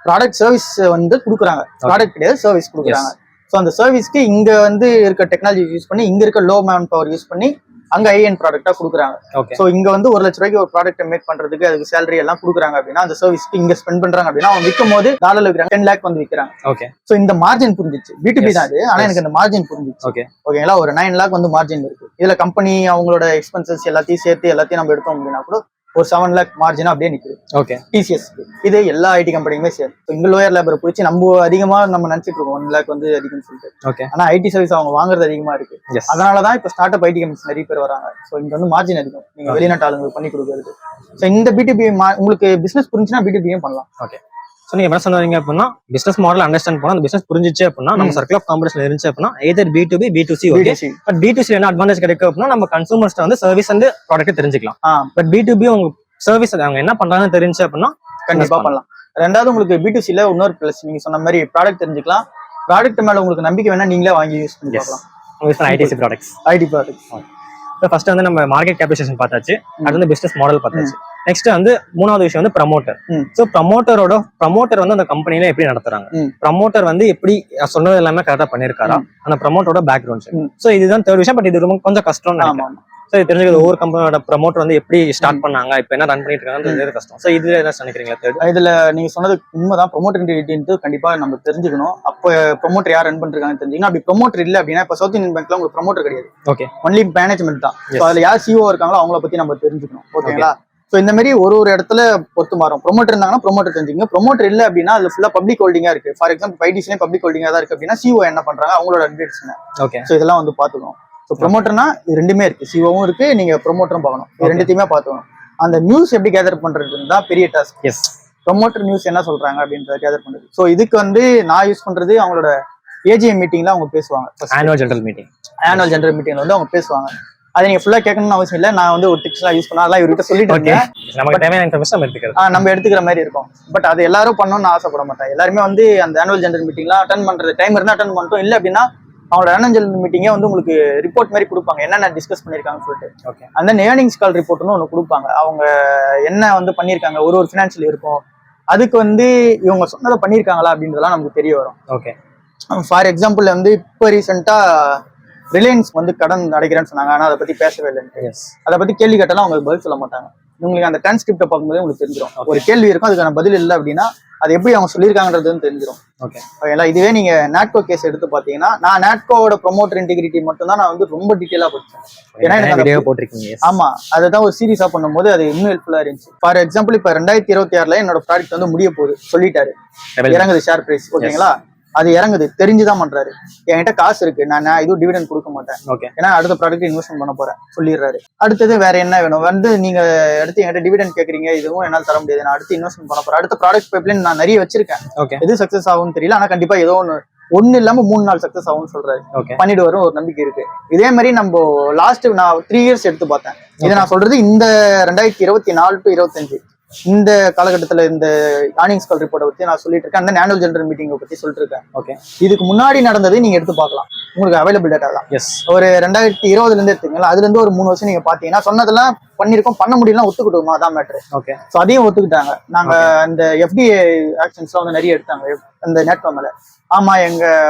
ப்ராடக்ட் சர்வீஸ் வந்து கொடுக்குறாங்க. ப்ராடக்ட் கிடையாது, சர்வீஸ் கொடுக்குறாங்க. ஸோ அந்த சர்வீஸ்க்கு இங்க வந்து இருக்க டெக்னாலஜி யூஸ் பண்ணி, இங்க இருக்க லோ மேன் பவர் யூஸ் பண்ணி அங்க ஹை-எண்ட் ப்ராடக்ட்டா கொடுக்குறாங்க. ஸோ இங்க வந்து 1 லட்ச ரூபாய்க்கு ஒரு ப்ராடக்ட் மேக் பண்றதுக்கு அதுக்கு சேலரி எல்லாம் கொடுக்குறாங்க அப்படின்னா, அந்த சர்வீஸ்க்கு இங்க ஸ்பெண்ட் பண்றாங்க அப்படின்னா அவங்க விற்கும் போது டாலர்ல விற்கிறாங்க, 10 lakh வந்து விற்கிறாங்க. ஓகே, ஸோ இந்த மார்ஜின் புரிஞ்சிச்சு. B2B தான் அது, ஆனா எனக்கு அந்த மார்ஜின் புரிஞ்சிச்சு. ஓகே ஓகேங்களா, ஒரு 9 lakh வந்து மார்ஜின் இருக்கு. இதுல கம்பெனி அவங்களோட எக்ஸ்பென்சஸ் எல்லாத்தையும் சேர்த்து எல்லாத்தையும் நம்ம எடுத்தோம் அப்படின்னா கூட ஒரு 7 lakh மார்ஜினா அப்படியே நிக்குது. ஓகே, TCS இது எல்லா ஐடி கம்பெனியுமே சேரும். இங்க லோயர் லேபரை பிடிச்சி நம்ம அதிகமா நம்ம நினைச்சிட்டு இருக்கோம் 1 lakh வந்து அதிகம்னு சொல்லிட்டு. ஓகே, ஆனா ஐடி சர்வீஸ் அவங்க வாங்குறது அதிகமா இருக்கு. அதனாலதான் இப்ப ஸ்டார்ட் அப் ஐடி கம்பெனிஸ் நிறைய பேர் வராங்க. ஸோ இங்க வந்து மார்ஜின் அதிகம், நீங்க வெளிநாட்டு ஆளுங்களுக்கு பண்ணி கொடுக்குறது. ஸோ இந்த B2B உங்களுக்கு பிசினஸ் புரிஞ்சுன்னா B2B பண்ணலாம். ஓகே, ஸோ நீங்க என்ன சொன்னீங்க அப்படின்னா பிசினஸ் மாடல் அண்டர்ஸ்டாண்ட் பண்ணா, அந்த பிசினஸ் புரிஞ்சிச்சு அப்படின்னா, நம்ம சர்க்கிள் ஆஃப் காம்படிஷன் இருந்துச்சு அப்படின்னா either B2B B2C. Okay, but B2C என்ன அட்வான்டேஜ் கிடைக்கும் அப்படின்னா நம்ம கன்சூமர்ஸ்ட்ட வந்து சர்வீஸ் அண்ட் ப்ராடக்ட் தெரிஞ்சுக்கலாம். பட் B2B உங்க சர்வீஸ் அவங்க என்ன பண்றாங்கன்னு தெரிஞ்சு அப்படின்னா கண்டிப்பா பண்ணலாம். ரெண்டாவது உங்களுக்கு B2C ல இன்னொரு பிளஸ், நீங்க சொன்ன மாதிரி ப்ராடக்ட் தெரிஞ்சுக்கலாம். ப்ராடக்ட் மேல உங்களுக்கு நம்பிக்கை வேணா நீங்களே வாங்கி யூஸ் பண்ணி பார்க்கலாம். ITC products. IT products. First வந்து நம்ம மார்க்கெட் கேபிடலைசேஷன் பார்த்தாச்சு, அது வந்து பிசினஸ் மாடல் பார்த்தாச்சு. நெக்ஸ்ட் வந்து 3வது விஷயம் வந்து ப்ரமோட்டர். ஸோ ப்ரமோட்டர் வந்து அந்த கம்பெனில எப்படி நடத்துறாங்க, ப்ரமோட்டர் வந்து எப்படி சொன்னது எல்லாமே கரெக்டா பண்ணிருக்காரா, அந்த ப்ரமோட்டரோட பேக்ரவுண்ட். ஸோ இதுதான் 3rd விஷயம். பட் இது ரொம்ப கொஞ்சம் கஷ்டம். ஸோ இது தெரிஞ்சுக்கிறது ஒவ்வொரு கம்பெனியோட ப்ரமோட்டர் வந்து எப்படி ஸ்டார்ட் பண்ணாங்க, இப்போ என்ன ரன் பண்ணிட்டு இருக்காங்க கஷ்டம். ஸோ இதுல என்ன நினைக்கிறீங்களா? 3rd இதுல நீங்க சொன்னது உண்மைதான். ப்ரமோட்டர் இன்டென்ட் கண்டிப்பா நம்ம தெரிஞ்சுக்கணும். அப்போ ப்ரமோட்டர் யார் ரன் பண்றாங்கன்னு தெரிஞ்சுக்கணும். அப்படி ப்ரமோட்டர் இல்லை அப்படின்னா, இப்போ சவுத் இந்தியன் பேங்க்ல உங்களுக்கு ப்ரமோட்டர் கிடையாது. ஓகே, ஒன்லி மேனேஜ்மெண்ட் தான். ஸோ அதுல யார் CEO இருக்காங்களோ அவங்கள பத்தி நம்ம தெரிஞ்சுக்கணும். ஓகேங்களா, ஸோ இந்த மாதிரி ஒரு இடத்துல பொறுத்து மாறும். ப்ரொமோட்டர் இருந்தாங்கன்னா ப்ரொமோட்டர் தெரிஞ்சுங்க. ப்ரொமோட்டர் இல்லை அப்படின்னா அது ஃபுல்லா பப்ளிக் ஹோல்டிங்கா இருக்கு. ஃபார் எக்ஸாம்பிள் ஐடிஸ்லேயே பப்ளிக் ஹோல்டிங்கா தான் இருக்கு அப்படின்னா CEO என்ன பண்றாங்க, அவங்களோட அட்வைஸ் என்ன. ஓகே, ஸோ இதெல்லாம் வந்து பாத்துக்கணும். ஸோ ப்ரொமோட்டர்னா இது ரெண்டுமே இருக்கு, CEOவும் இருக்கு, நீங்க ப்ரொமோட்டரும் பார்க்கணும். இது ரெண்டுத்தையுமே பார்த்துக்கணும். அந்த நியூஸ் எப்படி கேதர் பண்றதுன்னு தான் பெரிய டாஸ்க். எஸ், ப்ரொமோட்டர் நியூஸ் என்ன சொல்றாங்க அப்படின்றத கேதர் பண்றது. ஸோ இதுக்கு வந்து நான் யூஸ் பண்றது அவங்களோட AGM மீட்டிங்ல அவங்க பேசுவாங்க. ஆனுவல் ஜெனரல் மீட்டிங்ல வந்து அவங்க பேசுவாங்க. அதை நீங்க ஃபுல்லா கேட்கணும்னு அவசியம் இல்லை. நான் வந்து ஒரு டிப்ஸ் எல்லாம் யூஸ் பண்ணா அதெல்லாம் இவர்கிட்ட சொல்லிட்டு இருக்கேன். நமக்கு தேவையான இன்ஃபர்மேஷன் நம்ம எடுத்துக்கிற மாதிரி இருக்கும். பட் அது எல்லாரும் பண்ணணும்னு ஆசைப்பட மாட்டேன். எல்லாருமே வந்து அந்த ஆனுவல் ஜெனரல் மீட்டிங்லாம் அட்டன் பண்றது டைம் இருந்தா அட்டன் பண்ணிட்டோம், இல்லை அப்படின்னா அவங்களோட ஆனுவல் ஜெனரல் மீட்டிங்கே வந்து உங்களுக்கு ரிப்போர்ட் மாதிரி கொடுப்பாங்க, என்னென்ன டிஸ்கஸ் பண்ணிருக்காங்கன்னு சொல்லிட்டு. ஓகே, அந்த ஏர்னிங்ஸ் கால் ரிப்போர்ட்னு ஒன்று கொடுப்பாங்க. அவங்க என்ன வந்து பண்ணியிருக்காங்க, ஒரு ஃபினான்ஷியல் இருக்கும், அதுக்கு வந்து இவங்க சொன்னதை பண்ணியிருக்காங்களா அப்படின்றதெல்லாம் நமக்கு தெரிய வரும். ஓகே, ஃபார் எக்ஸாம்பிள் வந்து இப்போ ரீசெண்டா ரிலையன்ஸ் வந்து கடன் அடைக்கிறேன்னு சொன்னாங்க, ஆனால் அதை பத்தி பேசவே இல்லைன்னு. அதை பத்தி கேள்வி கேட்டாலும் அவங்க பதில் சொல்ல மாட்டாங்க. உங்களுக்கு அந்த டிரான்ஸ்கிரிப்டை பார்க்கும்போது உங்களுக்கு தெரிஞ்சிடும். ஒரு கேள்வி இருக்கும், அதுக்கான பதில் இல்லை அப்படின்னா அது எப்படி அவங்க சொல்லியிருக்காங்கன்றதுன்னு தெரிஞ்சிடும். ஓகே ஓகேங்களா? இதுவே நீங்க நாட்கோ கேஸ் எடுத்து பாத்தீங்கன்னா, நான் நாட்கோவோட ப்ரொமோட்டர் இன்டிகிரிட்டி மட்டும் தான் நான் வந்து ரொம்ப டீட்டெயிலா படிச்சேன். ஏன்னா எனக்கு வீடியோ போட்டிருக்கீங்க. ஆமா, அதுதான் ஒரு சீரியஸா பண்ணும்போது அது இன்னும் ஹெல்ப்ஃபுல்லா இருந்துச்சு. ஃபார் எக்ஸாம்பிள் இப்ப 2026ல என்னோட ப்ராடக்ட் வந்து முடிய போகுது சொல்லிட்டாரு, இறங்குது ஷேர் பிரைஸ். ஓகேங்களா? அது இறங்குது, தெரிஞ்சுதான் பண்றாரு. என்கிட்ட காசு இருக்கு, நான் இதுவும் டிவிடெண்ட் கொடுக்க மாட்டேன், ஓகே, ஏன்னா அடுத்த ப்ராடக்ட் இன்வெஸ்ட்மெண்ட் பண்ண போறேன் சொல்லிடுறாரு. அடுத்தது வேற என்ன வேணும் வந்து நீங்க அடுத்து என்கிட்ட டிவிடெண்ட் கேக்குறீங்க, இதுவும் என்னால் தர முடியாது, நான் அடுத்து இன்வெஸ்ட்மெண்ட் பண்ண போறேன். அடுத்த ப்ராடக்ட் பைப்லைன் நான் நிறைய வச்சிருக்கேன், ஓகே, எது சக்சஸ் ஆகும்னு தெரியல, ஆனா கண்டிப்பா ஏதோ ஒண்ணு இல்லாம 3 நாள் சக்சஸ் ஆகும்னு சொல்றாரு. ஓகே, பண்ணிட்டு வரும் ஒரு நம்பிக்கை இருக்கு. இதே மாதிரி நம்ம லாஸ்ட் நான் 3 இயர்ஸ் எடுத்து பார்த்தேன். இதை நான் சொல்றது இந்த 2024 to 25 இந்த காலகட்டத்துல இந்த ஏர்னிங்ஸ் கால் ரிப்போர்ட்டை பத்தி நான் சொல்லிட்டு இருக்கேன். அந்த ஆனுவல் ஜெனரல் மீட்டிங்கை பத்தி சொல்லிட்டு இருக்கேன். ஓகே, இதுக்கு முன்னாடி நடந்தது நீங்க எடுத்து பார்க்கலாம், உங்களுக்கு அவைலபிள் டேட்டா தான். எஸ், ஒரு 2020ல இருந்து எடுத்துக்கீங்களா, அதுல இருந்து ஒரு 3 வருஷம் நீங்க பாத்தீங்கன்னா சொன்னதெல்லாம் பண்ணிருக்கோம், பண்ண முடியலாம், ஒத்துக்கிட்டோமா அதான் மேட்ரு. ஓகே, ஸோ அதையும் ஒத்துக்கிட்டாங்க. நாங்க இந்த FDA ஆக்ஷன்ஸ்லாம் வந்து நிறைய எடுத்தாங்க அந்த நேட்கோ மேல. ஆமா, எங்க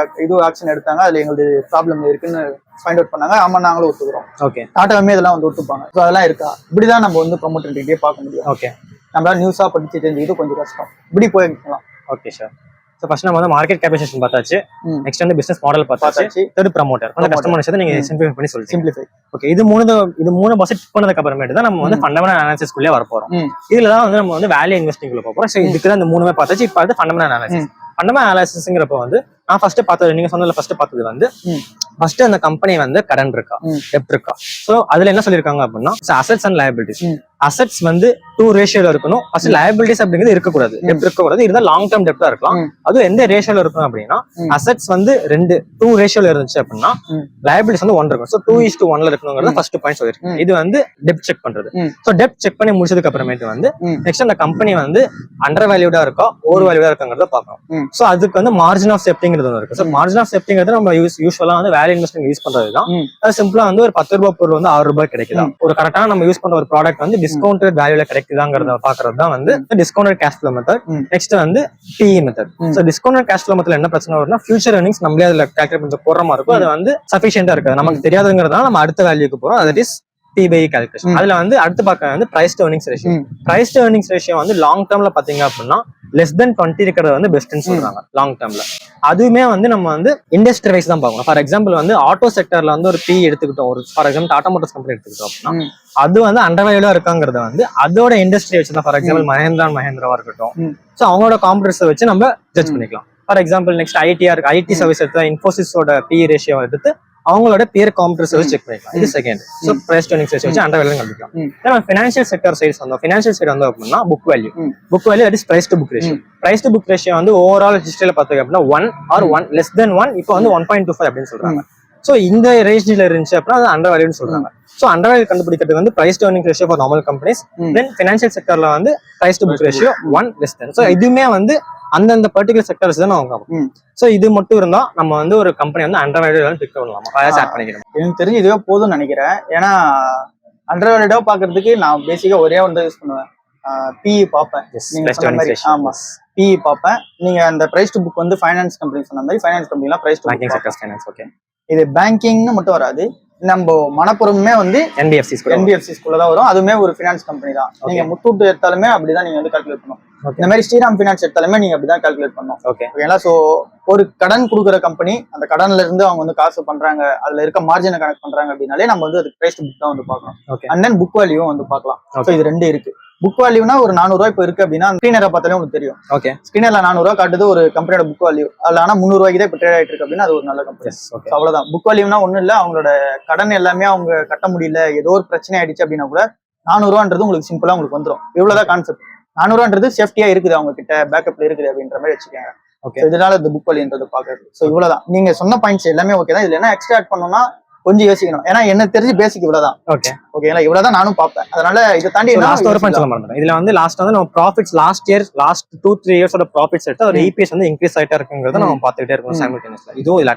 இது ஆக்ஷன் எடுத்தாங்க, அதுல எங்களுக்கு ப்ராப்ளம் இருக்குன்னு ஃபைண்ட் அவுட் பண்ணாங்க. ஆமா, நாங்களும் ஒத்துக்கிறோம். ஓகே, டாட்டாவுமே இதெல்லாம் வந்து ஒத்துப்பாங்க. ஸோ அதெல்லாம் இருக்கா? இப்படிதான் நம்ம வந்து ப்ரொமோட்டர்கிட்டே பார்க்க முடியும். ஓகே, நம்மளால நியூஸா படிச்சு தெரிஞ்சுக்கிட்டு கொஞ்சம் கஷ்டம். இப்படி போயிருக்கலாம். Okay sir. ஸோ ஃபர்ஸ்ட் நம்ம வந்து மார்க்கெட் கேபிடேஷன் பார்த்தாச்சு, நெக்ஸ்ட் வந்து பிசினஸ் மாடல் பார்த்தாச்சு, தேர்ட் ப்ரமோட்டர் கொஞ்சம் கஸ்டமர் விஷயத்தை நீங்க சிம்பிளிஃபை பண்ணி சொல்லுங்க. சிம்பிளிஃபை. ஓகே, இது மூணு பட்ஜெட் பண்ணதுக்கு அப்புறமேட்டு தான் நம்ம வந்து ஃபண்டமெண்டல் அனாலிசிஸ்க்குள்ளே வர போறோம். இதுல தான் வந்து நம்ம வந்து வேல்யூ இன்வெஸ்டிங்குள்ள போறோம். ஸோ இதுக்கு தான் இந்த மூணுமே பார்த்தாச்சு. இப்போ வந்து ஃபண்டமெண்டல் அனாலிசிஸ். ஃபண்டமெண்டல் அனாலிசிஸ்ங்கிறப்ப வந்து நான் ஃபர்ஸ்ட் பார்த்தது, நீங்க சொன்னதுல ஃபர்ஸ்ட் பார்த்தது வந்து ஃபர்ஸ்ட் அந்த கம்பெனி வந்து கடன் இருக்கா, டெப்ட் இருக்கா. ஸோ அதுல என்ன சொல்லியிருக்காங்க அப்படின்னா அசெட்ஸ் அண்ட் லயபிலிட்டிஸ். அசெட்ஸ் வந்து 2 ரேஷியோல இருக்கணும். ஃபர்ஸ்ட் லயபிலிட்டிஸ் அப்படிங்கிறது இருக்கக்கூடாது, டெப்ட் இருக்கக்கூடாது. இருந்தால் லாங் டேர்ம் டெப்டா இருக்கலாம். அதுவும் எந்த ரேஷியோல இருக்கும் அப்படின்னா அசெட்ஸ் வந்து 2 ரேஷியோல இருந்துச்சு அப்படின்னா லயபிலிட்டிஸ் வந்து 1 இருக்கும். ஸோ 2:1 இருக்கணுங்கிறது ஃபர்ஸ்ட் பாயிண்ட் சொல்லியிருக்கேன். இது வந்து டெப்ட் செக் பண்றது. ஸோ டெப்ட் செக் பண்ணி முடிச்சதுக்கு அப்புறமேட்டு வந்து நெக்ஸ்ட் அந்த கம்பெனி வந்து அண்டர் வேல்யூடா இருக்கா, ஓவர் வேல்யூடா இருக்காங்கிறத பார்க்கணும். ஸோ அதுக்கு வந்து மார்ஜின் ஆஃப் சேஃப்டிங்கிறது ஒன்று இருக்கு. ஸோ மார்ஜின் ஆஃப் சேஃப்டிங்கிறது நம்ம யூஸ்வலா வந்து வேல்யூ இன்வெஸ்ட்மெண்ட் யூஸ் பண்றது தான். அது சிம்பிளா வந்து ஒரு 10 ரூபாய் பொருள் வந்து 6 ரூபாய் கிடைக்குதா, ஒரு கரெக்டான நம்ம யூஸ் பண்ற ஒரு ப்ராடக்ட் வந்து டிஸ்கவுண்டட் வேல்யூல கிடைக்குதாங்கிறத பாக்குறது தான் வந்து discounted cash flow method. Next வந்து PE method. So discounted cash flow மெத்தட்ல என்ன பிரச்சனை வரும்னா ஃபியூச்சர் earnings நம்மளே அதுல கால்குலேட் பண்ணி போடுற மாதிரி இருக்கும். அது வந்து சஃபிஷியன்டா இருக்காது, நமக்கு தெரியாதுங்கிறதுனால நம்ம அடுத்த வேல்யூக்கு போறோம். That is P/E calculation. அதுல வந்து அடுத்து பார்க்க வந்து price to earnings ratio. Price to earnings ratio வந்து லாங் டேர்ம்ல பாத்தீங்க அப்படின்னா less than 20 இருக்கிறது வந்து பெஸ்ட்னு சொல்றாங்க லாங் டேர்ம்ல. அதுவுமே வந்து நம்ம வந்து இண்டஸ்ட்ரி வைஸ் தான் பார்க்கணும். ஃபார் எக்ஸாம்பிள் வந்து ஆட்டோ செக்டர்ல வந்து ஒரு PE எடுத்துக்கிட்டோம், ஒரு for example Tata Motors company எடுத்துக்கிட்டோம் அப்படின்னா அது வந்து அண்டர் வேல்யூடா இருக்காங்கிறத வந்து அதோட இண்டஸ்ட்ரி வச்சு தான். ஃபார் எக்ஸாம்பிள் மஹேந்திராவா இருக்கட்டும், ஸோ அவங்களோட காம்படிட்டர்ஸை வச்சு நம்ம ஜட்ஜ் பண்ணிக்கலாம். For example next ID service எடுத்து இன்ஃபோசிஸோட PE ரேஷியோ எடுத்து அவங்களோட பியர் காம்படிட்டர்ஸ் செக் பண்ணிக்கலாம். இது second. So price to earnings ratio வச்சு அண்டர் வேல்யூ கண்டுபிடிக்கலாம். நம்ம ஃபினான்ஷியல் செக்டர் சைடு வந்தோம். ஃபினான்ஷியல் சைடு வந்து அப்படின்னா book value. That is price to book ratio. Price to book ratio வந்து ஓவரால் ஹிஸ்டரியில பார்த்தீங்க அப்படின்னா 1 or 1 less than 1, இப்போ வந்து 1.25 அப்படின்னு சொல்றாங்க. ஸோ இந்த ரேஞ்சில் இருந்துச்சு அப்படின்னா அது அண்டர் வேல்யூன்னு சொல்றாங்க. ஸோ அண்டர் வேல்யூ கண்டுபிடிக்கிறது வந்து price to earnings ratio for normal companies. Then financial செக்டர்ல வந்து price to book ratio 1 less than. So இதுவுமே வந்து அந்தந்த பர்டிகுலர் செக்டர்ஸ் தான் அவங்க. ஸோ இது மட்டும் இருந்தா நம்ம வந்து ஒரு கம்பெனி வந்து அண்டர் வேல்யூ பிக் பண்ணலாமா, ஆட் பண்ணிக்கிறோம். எனக்கு தெரிஞ்சு இதுவே போதும்னு நினைக்கிறேன். ஏன்னா அண்டர் வேல்யூடா பாக்குறதுக்கு நான் பேசிக்கா ஒரே ஒன்று யூஸ் பண்ணுவேன், PE பார்ப்பேன். ஆமா, PE பார்ப்பேன். நீங்க அந்த பிரைஸ் டு புக் வந்து ஃபைனான்ஸ் கம்பெனி சொன்ன மாதிரி ஃபைனான்ஸ் கம்பெனிலாம் பிரைஸ் டு ஃபைனான்ஸ். ஓகே, இது பேங்கிங்னு மட்டும் வராது, நம்ம மணப்புறமே வந்து NBFCஸ்குள்ள தான் வரும். அதுவுமே ஒரு ஃபினான்ஸ் கம்பெனி தான். நீங்க முத்தூட் எடுத்தாலுமே அப்படிதான் நீங்க வந்து கால்குலேட் பண்ணணும். இந்த மாதிரி ஸ்ரீராம் ஃபினான்ஸ் எடுத்தாலுமே நீங்க அப்படிதான் கால்குலேட் பண்ணணும். ஓகேங்களா? ஸோ ஒரு கடன் கொடுக்குற கம்பெனி, அந்த கடன்ல இருந்து அவங்க வந்து காசு பண்றாங்க, அதுல இருக்க மார்ஜினை கனெக்ட் பண்றாங்க அப்படின்னாலே நம்ம வந்து அதுக்கு பிரைஸ் டு புக் தான் வந்து பார்க்கலாம். அண்ட் தென் புக் வேல்யூ வந்து பார்க்கலாம். ஸோ இது 2 இருக்கு. புக் வேல்யூனா ஒரு 400 ரூபாய் இப்போ இருக்கு அப்படின்னா ஸ்கிரீனரை பார்த்தாலே உங்களுக்கு தெரியும். ஓகே, ஸ்கிரீனர்ல 400 ரூபாய் காட்டுது ஒரு கம்பெனியோட புக் வேல்யூ. அதுல ஆனா 300 ரூபாய்க்கு தான் இப்போ ட்ரேட் ஆயிட்டு இருக்கு அப்படின்னா அது ஒரு நல்ல கம்பெனி. அவ்வளவுதான். புக் வேல்யூனா ஒண்ணும் இல்ல, அவங்களோட கடன் எல்லாமே அவங்க கட்ட முடியல, ஏதோ ஒரு பிரச்சனை ஆயிடுச்சு அப்படின்னா கூட 400 ரூபான்றது உங்களுக்கு சிம்பிளா உங்களுக்கு வந்துடும். இவ்வளவுதான் கான்செப்ட். 400 ரூபான்றது சேஃப்டியா இருக்குது, அவங்க கிட்ட பேக்கப்ல இருக்குது அப்படின்ற மாதிரி வச்சுக்கோங்க. ஓகே, இதனால இந்த புக் வேல்யூன்றது பாக்குறது. ஸோ இவ்வளவுதான். நீங்க சொன்ன பாயிண்ட்ஸ் எல்லாமே ஓகே தான். இதுல என்ன எக்ஸ்ட்ரா ஆட் பண்ணணும்னா கொஞ்சம் யோசிக்கணும். ஏன்னா என்ன தெரிஞ்சு பேசிக் இவ்வளவுதான். ஓகேங்களா? இவ்வளவுதான் நானும் பார்ப்பேன். அதனால இதை தாண்டி லாஸ்ட் ஒரு பாயிண்ட் சொல்ல மாட்டேன். இதுல வந்து லாஸ்ட் வந்து நம்ம ப்ராஃபிட்ஸ் லாஸ்ட் 2-3 இயர்ஸோட ப்ராஃபிட்ஸ் எடுத்து ஒரு EPS வந்து இன்க்ரீஸ் ஆயிட்டா இருக்குங்கிறத நம்ம பார்த்துக்கிட்டே இருக்கோம் சைமல்டேனியஸ்ல. இதுவும் இல்ல.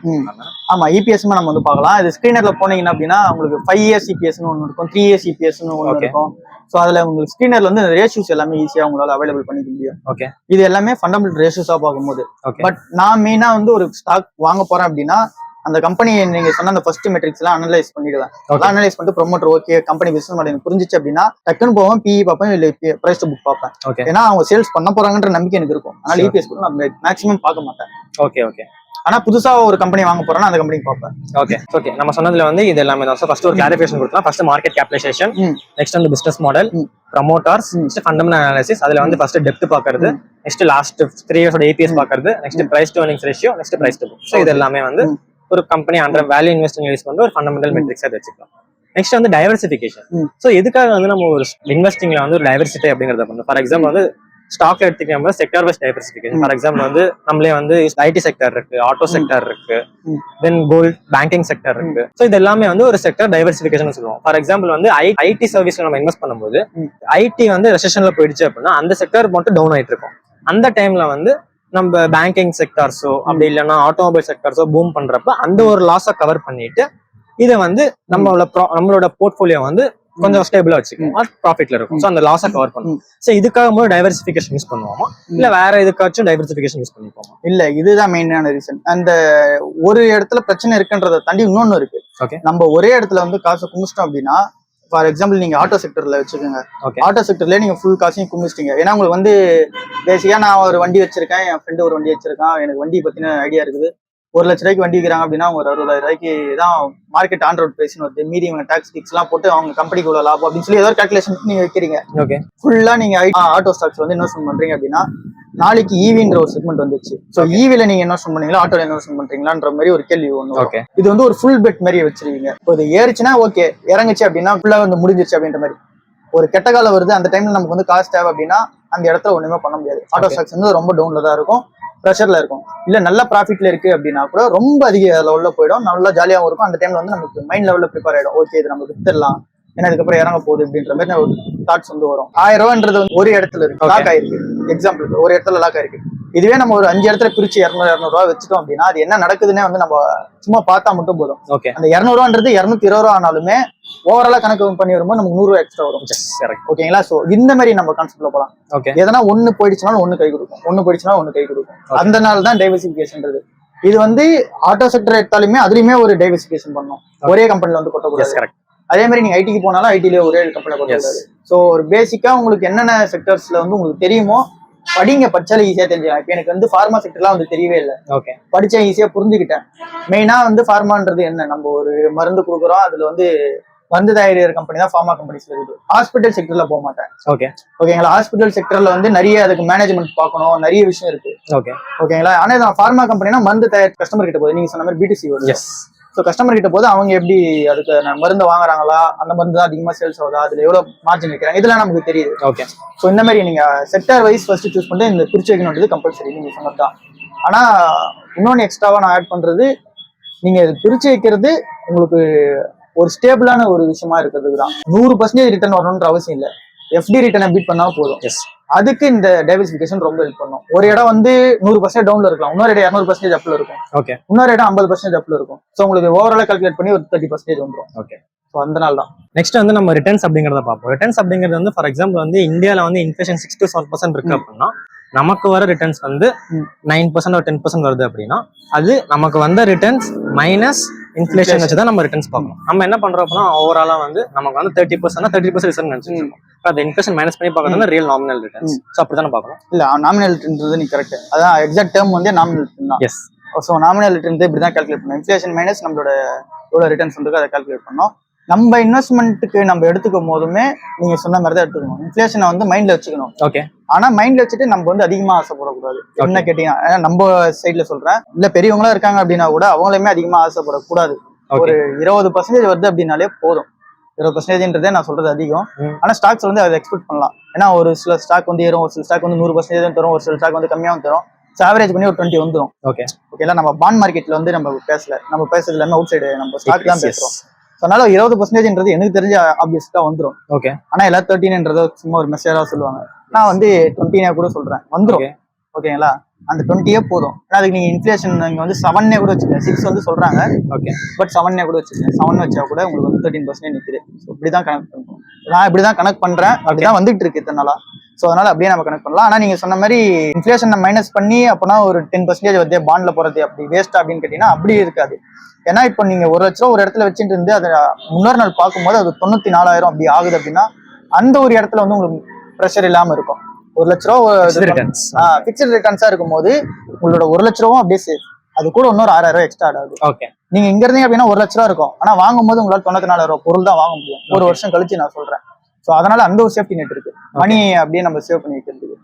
ஆமா, EPS நம்ம வந்து பார்க்கலாம். இது ஸ்கிரீனர்ல போனீங்கன்னா அப்படின்னா உங்களுக்கு 5 years EPSன்னு ஒன்று இருக்கும், 3 years EPSன்னு ஒன்று இருக்கும். ஸோ அதுல உங்களுக்கு ஸ்கிரீனர்ல வந்து ரேஷியோஸ் எல்லாமே ஈஸியா உங்களால அவைலபிள் பண்ணிக்க முடியும். ஓகே, இது எல்லாமே ஃபண்டமெண்டல் ரேஷியோஸா பார்க்கும்போது. பட் நான் மெயினா வந்து ஒரு ஸ்டாக் வாங்க போறேன் அப்படின்னா அந்த கம்பெனி நீங்க சொன்ன அந்த ஃபர்ஸ்ட் மெட்ரிக்ஸ் எல்லாம் அனலைஸ் பண்ணிடுவேன். அதெல்லாம் அனலைஸ் பண்ணிட்டு promoter okay, company business model எனக்கு புரிஞ்சிச்சு அப்படின்னா டக்குன்னு போவேன், பிஇ பார்ப்பேன், இல்ல பிரைஸ் டு புக் பார்ப்பேன். ஏன்னா அவங்க சேல்ஸ் பண்ண போறாங்கன்ற நம்பிக்கை எனக்கு இருக்கும். அதனால இபிஎஸ் கூட நான் மேக்ஸிமம் பார்க்க மாட்டேன். Okay okay. ஆனா புதுசா ஒரு கம்பெனி வாங்க போறேன்னா அந்த கம்பெனி பார்ப்பேன். Okay okay. நம்ம சொன்னதுல வந்து இது எல்லாமே தான். ஃபர்ஸ்ட் ஒரு கிளாரிஃபிகேஷன் கொடுத்தோம். ஃபர்ஸ்ட் மார்க்கெட் கேபிடலைசேஷன், நெக்ஸ்ட் வந்து business model, promoters, next fundamental analysis. அதுல வந்து ஃபர்ஸ்ட் டெப்த் பாக்குறது, நெக்ஸ்ட் லாஸ்ட் 3 இயர்ஸோட ஏபிஎஸ் பாக்குறது, next price to earnings ratio, next price to book. So இது எல்லாமே வந்து ஒரு company undervalue investing use பண்ணி ஒரு ஃபண்டமெண்டல் மெட்ரிக்ஸ் அதை வச்சுக்கலாம். நெக்ஸ்ட் வந்து டைவர்சிஃபிகேஷன். சோ எதுக்காக வந்து நம்ம ஒரு இன்வெஸ்டிங்ல வந்து ஒரு டைவர்சிட்டி அப்படிங்கறத பண்ணுவோம். ஃபார் எக்ஸாம்பிள் வந்து ஸ்டாக் எடுத்துக்கிட்டோம்னா sector wise diversification. For example வந்து நம்மளே வந்து ஐடி செக்டர் இருக்கு, ஆட்டோ செக்டர் இருக்கு, தென் கோல்ட், பேங்கிங் செக்டர் இருக்கு. ஸோ இது எல்லாமே வந்து ஒரு செக்டர் டைவர்சிஃபிகேஷன் சொல்லுவோம். ஃபார் எக்ஸாம்பிள் வந்து ஐடி சர்வீஸ்ல நம்ம இன்வெஸ்ட் பண்ணும்போது ஐடி வந்து ரெசெஷன்ல போயிடுச்சு அப்படின்னா அந்த செக்டர் மட்டும் டவுன் ஆயிட்டு இருக்கும். அந்த டைம்ல வந்து நம்ம பேங்கிங் செக்டர்ஸோ அப்படி இல்லைன்னா ஆட்டோமொபைல் செக்டர்ஸோ பூம் பண்றப்ப அந்த ஒரு லாஸை கவர் பண்ணிட்டு இதை வந்து நம்மளோட போர்ட்ஃபோலியோ வந்து கொஞ்சம் ஸ்டேபிளா வச்சுக்கணும், ப்ராஃபிட்ல இருக்கும். ஸோ அந்த லாஸை கவர் பண்ணும். ஸோ இதுக்காக டைவர்சிஃபிகேஷன் யூஸ் பண்ணுவோமா இல்ல வேற எதுக்காச்சும் டைவர்சிஃபிகேஷன் யூஸ் பண்ணிப்போமா? இல்ல, இதுதான் மெயினான ரீசன். அந்த ஒரு இடத்துல பிரச்சனை இருக்குன்றதை தாண்டி இன்னொன்னு இருக்கு. ஓகே, நம்ம ஒரே இடத்துல வந்து காசை குமிச்சிட்டோம் அப்படின்னா, ஃபார் எக்ஸாம்பிள் நீங்க ஆட்டோ செக்டர்ல வச்சுக்கோங்க. ஆட்டோ செக்டர்ல நீங்க ஃபுல் காசையும் குமிச்சிட்டீங்க. ஏன்னா உங்களுக்கு வந்து பேசிக்கா நான் ஒரு வண்டி வச்சிருக்கேன், என் ஃப்ரெண்டு ஒரு வண்டி வச்சிருக்கான், எனக்கு வண்டி பத்தின ஐடியா இருக்குது. 1 லட்ச ரூபாய்க்கு வண்டி விற்கிறாங்க அப்படின்னா ஒரு 60,000 ரூபாய்க்கு தான் மார்க்கெட் ஆன் ரோட் பிரைஸ்னு வருது. மீதி இவங்க டாக்ஸ் கிக்ஸ் எல்லாம் போட்டு அவங்க கம்பெனிக்கு உள்ள லாபம் அப்படின்னு சொல்லி ஏதோ ஒரு கால்குலேஷன் நீங்க வைக்கிறீங்க. ஓகே, ஃபுல்லா நீங்க ஆட்டோ ஸ்டாக்ஸ் வந்து இன்வெஸ்ட்மெண்ட் பண்றீங்க அப்படின்னா நாளைக்கு ஈவின்ற ஒரு செக்மெண்ட் வந்துச்சு. ஸோ ஈவில நீங்க இன்வெஸ்ட்மெண்ட் பண்ணீங்களா ஆட்டோல இன்வெஸ்ட்மெண்ட் பண்றீங்களான்ற மாதிரி ஒரு கேள்வி ஒன்று. ஓகே, இது வந்து ஒரு ஃபுல் பெட் மாதிரி வச்சிருக்கீங்க. இப்போ இது ஏறிச்சுன்னா ஓகே, இறங்குச்சு அப்படின்னா ஃபுல்லா வந்து முடிஞ்சிருச்சு அப்படின்ற மாதிரி. ஒரு கெட்ட காலம் வருது, அந்த டைம்ல நமக்கு வந்து காசு தேவை அப்படின்னா அந்த இடத்துல ஒண்ணுமே பண்ண முடியாது. ஆட்டோ ஸ்டாக்ஸ் வந்து ரொம்ப டவுன்ல தான் இருக்கும், ப்ரெஷர்ல இருக்கும். இல்ல நல்ல ப்ராஃபிட்ல இருக்கு அப்படின்னா கூட ரொம்ப அதிக லெவல்ல போயிடும், நல்லா ஜாலியாகவும் இருக்கும். அந்த டைம்ல வந்து நமக்கு மைண்ட் லெவல்ல ப்ரிப்பேர் ஆயிடும். ஓகே, இது நம்ம வித்துடலாம், ஏன்னா இதுக்கப்புறம் இறங்க போகுது அப்படின்ற மாதிரி ஒரு தாட்ஸ் வந்து வரும். 1000 ரூபான்றது ஒரு இடத்துல இருக்கு, லாக் ஆயிருக்கு. எக்ஸாம்பிளுக்கு ஒரு இடத்துல லாக் ஆயிருக்கு. இதுவே நம்ம ஒரு 5 இடத்துல பிரிச்சு 200 ரூபா வச்சுட்டோம் அப்படின்னா அது என்ன நடக்குதுன்னே வந்து நம்ம சும்மா பார்த்தா மட்டும் போதும். ஓகே, அந்த 200 ரூபான்றது 220 ரூபா ஆனாலுமே ஓவராலா கணக்கு பண்ணி வரும்போது நமக்கு 100 ரூபா எக்ஸ்ட்ரா வரும். ஓகேங்களா? சோ இந்த மாதிரி நம்ம கான்செப்ட்ல போலாம். ஓகே, எதனா ஒண்ணு போயிடுச்சுனாலும் ஒண்ணு கை கொடுக்கும், ஒண்ணு போயிடுச்சுனா ஒண்ணு கை கொடுக்கும். அந்த நாள் தான் டைவர்சிஃபிகேஷன்ன்றது. இது வந்து ஆட்டோ செக்டர் எடுத்தாலுமே அதுலயுமே ஒரு டைவர்சிஃபிகேஷன் பண்ணணும். ஒரே கம்பெனில வந்து கொட்டக்கூடாது. அதே மாதிரி நீங்க ஐடிக்கு போனாலும் ஐடில ஒரே கம்பெனில கொட்டக்கூடாது. ஸோ ஒரு பேசிக்கா உங்களுக்கு என்னென்ன செக்டர்ஸ்ல வந்து உங்களுக்கு தெரியுமோ படிங்க, படிச்சாலும் ஈஸியா தெரிஞ்சுக்கலாம். இப்ப எனக்கு வந்து ஃபார்மா செக்டர்லாம் வந்து தெரியவே இல்லை. ஓகே, படிச்சேன், ஈஸியா புரிஞ்சுக்கிட்டேன். மெயினா வந்து ஃபார்மான்றது என்ன, நம்ம ஒரு மருந்து கொடுக்குறோம், அதுல வந்து மருந்து தயாரிக்கிற கம்பெனி தான் ஃபார்மா கம்பெனிஸ்ல இருக்குது. ஹாஸ்பிட்டல் செக்டர்ல போக மாட்டேன். ஓகே, ஓகேங்களா? ஹாஸ்பிட்டல் செக்டர்ல வந்து நிறைய அதுக்கு மேனேஜ்மெண்ட் பார்க்கணும், நிறைய விஷயம் இருக்கு. ஓகே, ஓகேங்களா? ஆனா ஃபார்மா கம்பெனினா மருந்து தயார் கஸ்டமர் கிட்ட போகுது, நீங்க சொன்ன மாதிரி பிடிசி வருது. ஸோ கஸ்டமர் கிட்ட போது அவங்க எப்படி அதுக்கு மருந்து வாங்குறாங்களா, அந்த மருந்து தான் அதிகமா சேல்ஸ் ஆகுதா, அதுல எவ்வளவு மார்ஜின் வைக்கிறாங்க, இதெல்லாம் நமக்கு தெரியுது. ஓகே, ஸோ இந்த மாதிரி நீங்க செக்டர் வைஸ் ஃபர்ஸ்ட் சூஸ் பண்ணிட்டு இந்த பிரிச்சு வைக்கணும்ன்றது கம்பல்சரி, நீங்க சொன்னதுதான். ஆனா இன்னொன்னு எக்ஸ்ட்ராவா நான் ஆட் பண்றது, நீங்க பிரிச்சு வைக்கிறது உங்களுக்கு ஒரு ஸ்டேபிளான ஒரு விஷயமா இருக்கிறதுக்கு தான். 100% ரிட்டர்ன் வரணும்ன்ற அவசியம் இல்லை. எஃப்டி ரிட்டர்னை பீட் பண்ணாலும் போதும். அதுக்கு இந்த டைவர்சிஃபிகேஷன் ரொம்ப ஹெல்ப் பண்ணும். ஒரு இடம் வந்து 100% டவுன்ல இருக்கலாம், இன்னொரு இடம் 200% அப்ல இருக்கும். ஓகே, இன்னொரு இடம் 50% அப்ல இருக்கும். ஸோ உங்களுக்கு ஓவராலா கால்குலேட் பண்ணி ஒரு 30% வந்துடும். ஓகே, ஸோ அதனால தான் நெக்ஸ்ட் வந்து நம்ம ரிட்டர்ன்ஸ் அப்படிங்கிறத பார்ப்போம். ரிட்டர்ன்ஸ் அப்படிங்கிறது வந்து ஃபார் எக்ஸாம்பிள் வந்து இந்தியாவில் வந்து இன்ஃபிளேஷன் 6 to 7% இருக்கு அப்படின்னா நமக்கு வர ரிட்டர்ன்ஸ் வந்து 9% or 10% வருது அப்படின்னா அது நமக்கு வந்த ரிட்டர்ன்ஸ் மைனஸ் இன்ஃபிளேஷன் வச்சுதான் நம்ம ரிட்டர்ன்ஸ் பார்க்கணும். நம்ம என்ன பண்றோம் அப்படின்னா ஓவராலா வந்து நமக்கு வந்து 30% ரிட்டர்ன் நினைச்சிருக்கோம். அது இன்ஃபிளேஷன் மைனஸ் பண்ணி பார்க்கறதுனா ரியல் நாமினல் ரிட்டர்ன்ஸ். ஸோ அப்படிதான் பார்க்கணும். இல்ல, நாமினல் ரிட்டர்ன்றது நீ கரெக்ட், அதான் எக்ஸாக்ட் டேர்ம் வந்து நாமினல் ரிட்டர்ன் தான். எஸ், ஸோ நாமினல் ரிட்டர்ன் இப்படி தான் கால்குலேட் பண்ணணும். இன்ஃபிளேஷன் மைனஸ் நம்மளோட எவ்வளோ ரிட்டர்ன்ஸ் வந்து அதை கால்குலேட் பண்ணோம். நம்ம இன்வெஸ்ட்மெண்ட்டுக்கு நம்ம எடுத்துக்கும் போதுமே நீங்க சொன்ன மாதிரி தான் எடுத்துக்கணும். இன்ஃபிளேஷனை வந்து மைண்ட்ல வச்சுக்கணும். ஓகே, ஆனா மைண்ட்ல வச்சுட்டு நம்ம வந்து அதிகமா ஆசைப்படக்கூடாது. என்ன கேட்டீங்கன்னா நம்ம சைட்ல சொல்றேன், இல்ல பெரியவங்களா இருக்காங்க அப்படின்னா கூட அவங்களுமே அதிகமா ஆசைப்படக்கூடாது. ஒரு 20% வருது அப்படின்னாலே போதும். 20%ன்றதே நான் சொல்றது அதிகம். ஆனா ஸ்டாக்ஸ் வந்து அதை எக்ஸ்பெக்ட் பண்ணலாம். ஏன்னா ஒரு சில ஸ்டாக் வந்து ஏறும், ஒரு சில ஸ்டாக் வந்து 100% தரும், ஒரு சில ஸ்டாக் வந்து கம்மியாகவும் தரும். ஆவரேஜ் பண்ணி ஒரு 20 வந்துடும். ஓகே, ஓகேல நம்ம பாண்ட் மார்க்கெட்ல வந்து நம்ம பேசல, நம்ம பேசுறது எல்லாமே அவுட் சைடு நம்ம ஸ்டாக் தான் பேசுறோம். அதனால 20%ன்றது எனக்கு தெரிஞ்ச ஆப்வியஸ்டா வந்துடும். ஓகே, ஆனா எல்லாரும் 13ன்றத சும்மா ஒரு மெசேஜா சொல்லுவாங்க. நான் வந்து 20 கூட சொல்றேன், வந்துடும். ஓகேங்களா? அந்த 20 போதும். அதுக்கு நீங்க இன்ஃபிளேஷன் நீங்க வந்து 7 கூட வச்சுக்கோங்க. 6 வந்து சொல்றாங்க. ஓகே, பட் 7 கூட வச்சுக்கோங்க. 7 வச்சா கூட உங்களுக்கு வந்து 13% நிக்குது. இப்படிதான் கனெக்ட் பண்ணுவோம். நான் இப்படிதான் கனெக்ட் பண்றேன், அப்படிதான் வந்துட்டு இருக்கு இத்தனை நாளா. ஸோ அதனால அப்படியே நம்ம கனெக்ட் பண்ணலாம். ஆனால் நீங்க சொன்ன மாதிரி இன்ஃபிளேஷன் மைனஸ் பண்ணி அப்போனா ஒரு 10% வந்து பாண்ட்ல போறது அப்படி வேஸ்டா அப்படின்னு கேட்டீங்கன்னா அப்படி இருக்காது. ஏன்னா இப்போ நீங்க 1 லட்ச ரூபா ஒரு இடத்துல வச்சுட்டு இருந்து அதை முன்னொரு நாள் பார்க்கும்போது அது 94,000 அப்படி ஆகுது அப்படின்னா அந்த ஒரு இடத்துல வந்து உங்களுக்கு ப்ரெஷர் இல்லாம இருக்கும். 1 லட்ச ரூபா ஃபிக்ஸ்ட் ரிட்டர்ன்ஸா இருக்கும்போது உங்களோட 1 லட்ச ரூபா அப்படியே சேஃப். அது கூட இன்னொரு 6,000 எக்ஸ்ட்ரா ஆகுது. ஓகே, நீங்க இங்க இருந்தீங்க அப்படின்னா 1 லட்ச ரூபா இருக்கும். ஆனா வாங்கும்போது உங்களால 94,000 பொருள் தான் வாங்க முடியும். ஒரு வருஷம் கழிச்சு நான் சொல்றேன். ஸோ அதனால அந்த ஒரு சேஃப்டி நெட் இருக்கு. மணி அப்படியே நம்ம சேவ் பண்ணி வைக்கிறதுக்கு.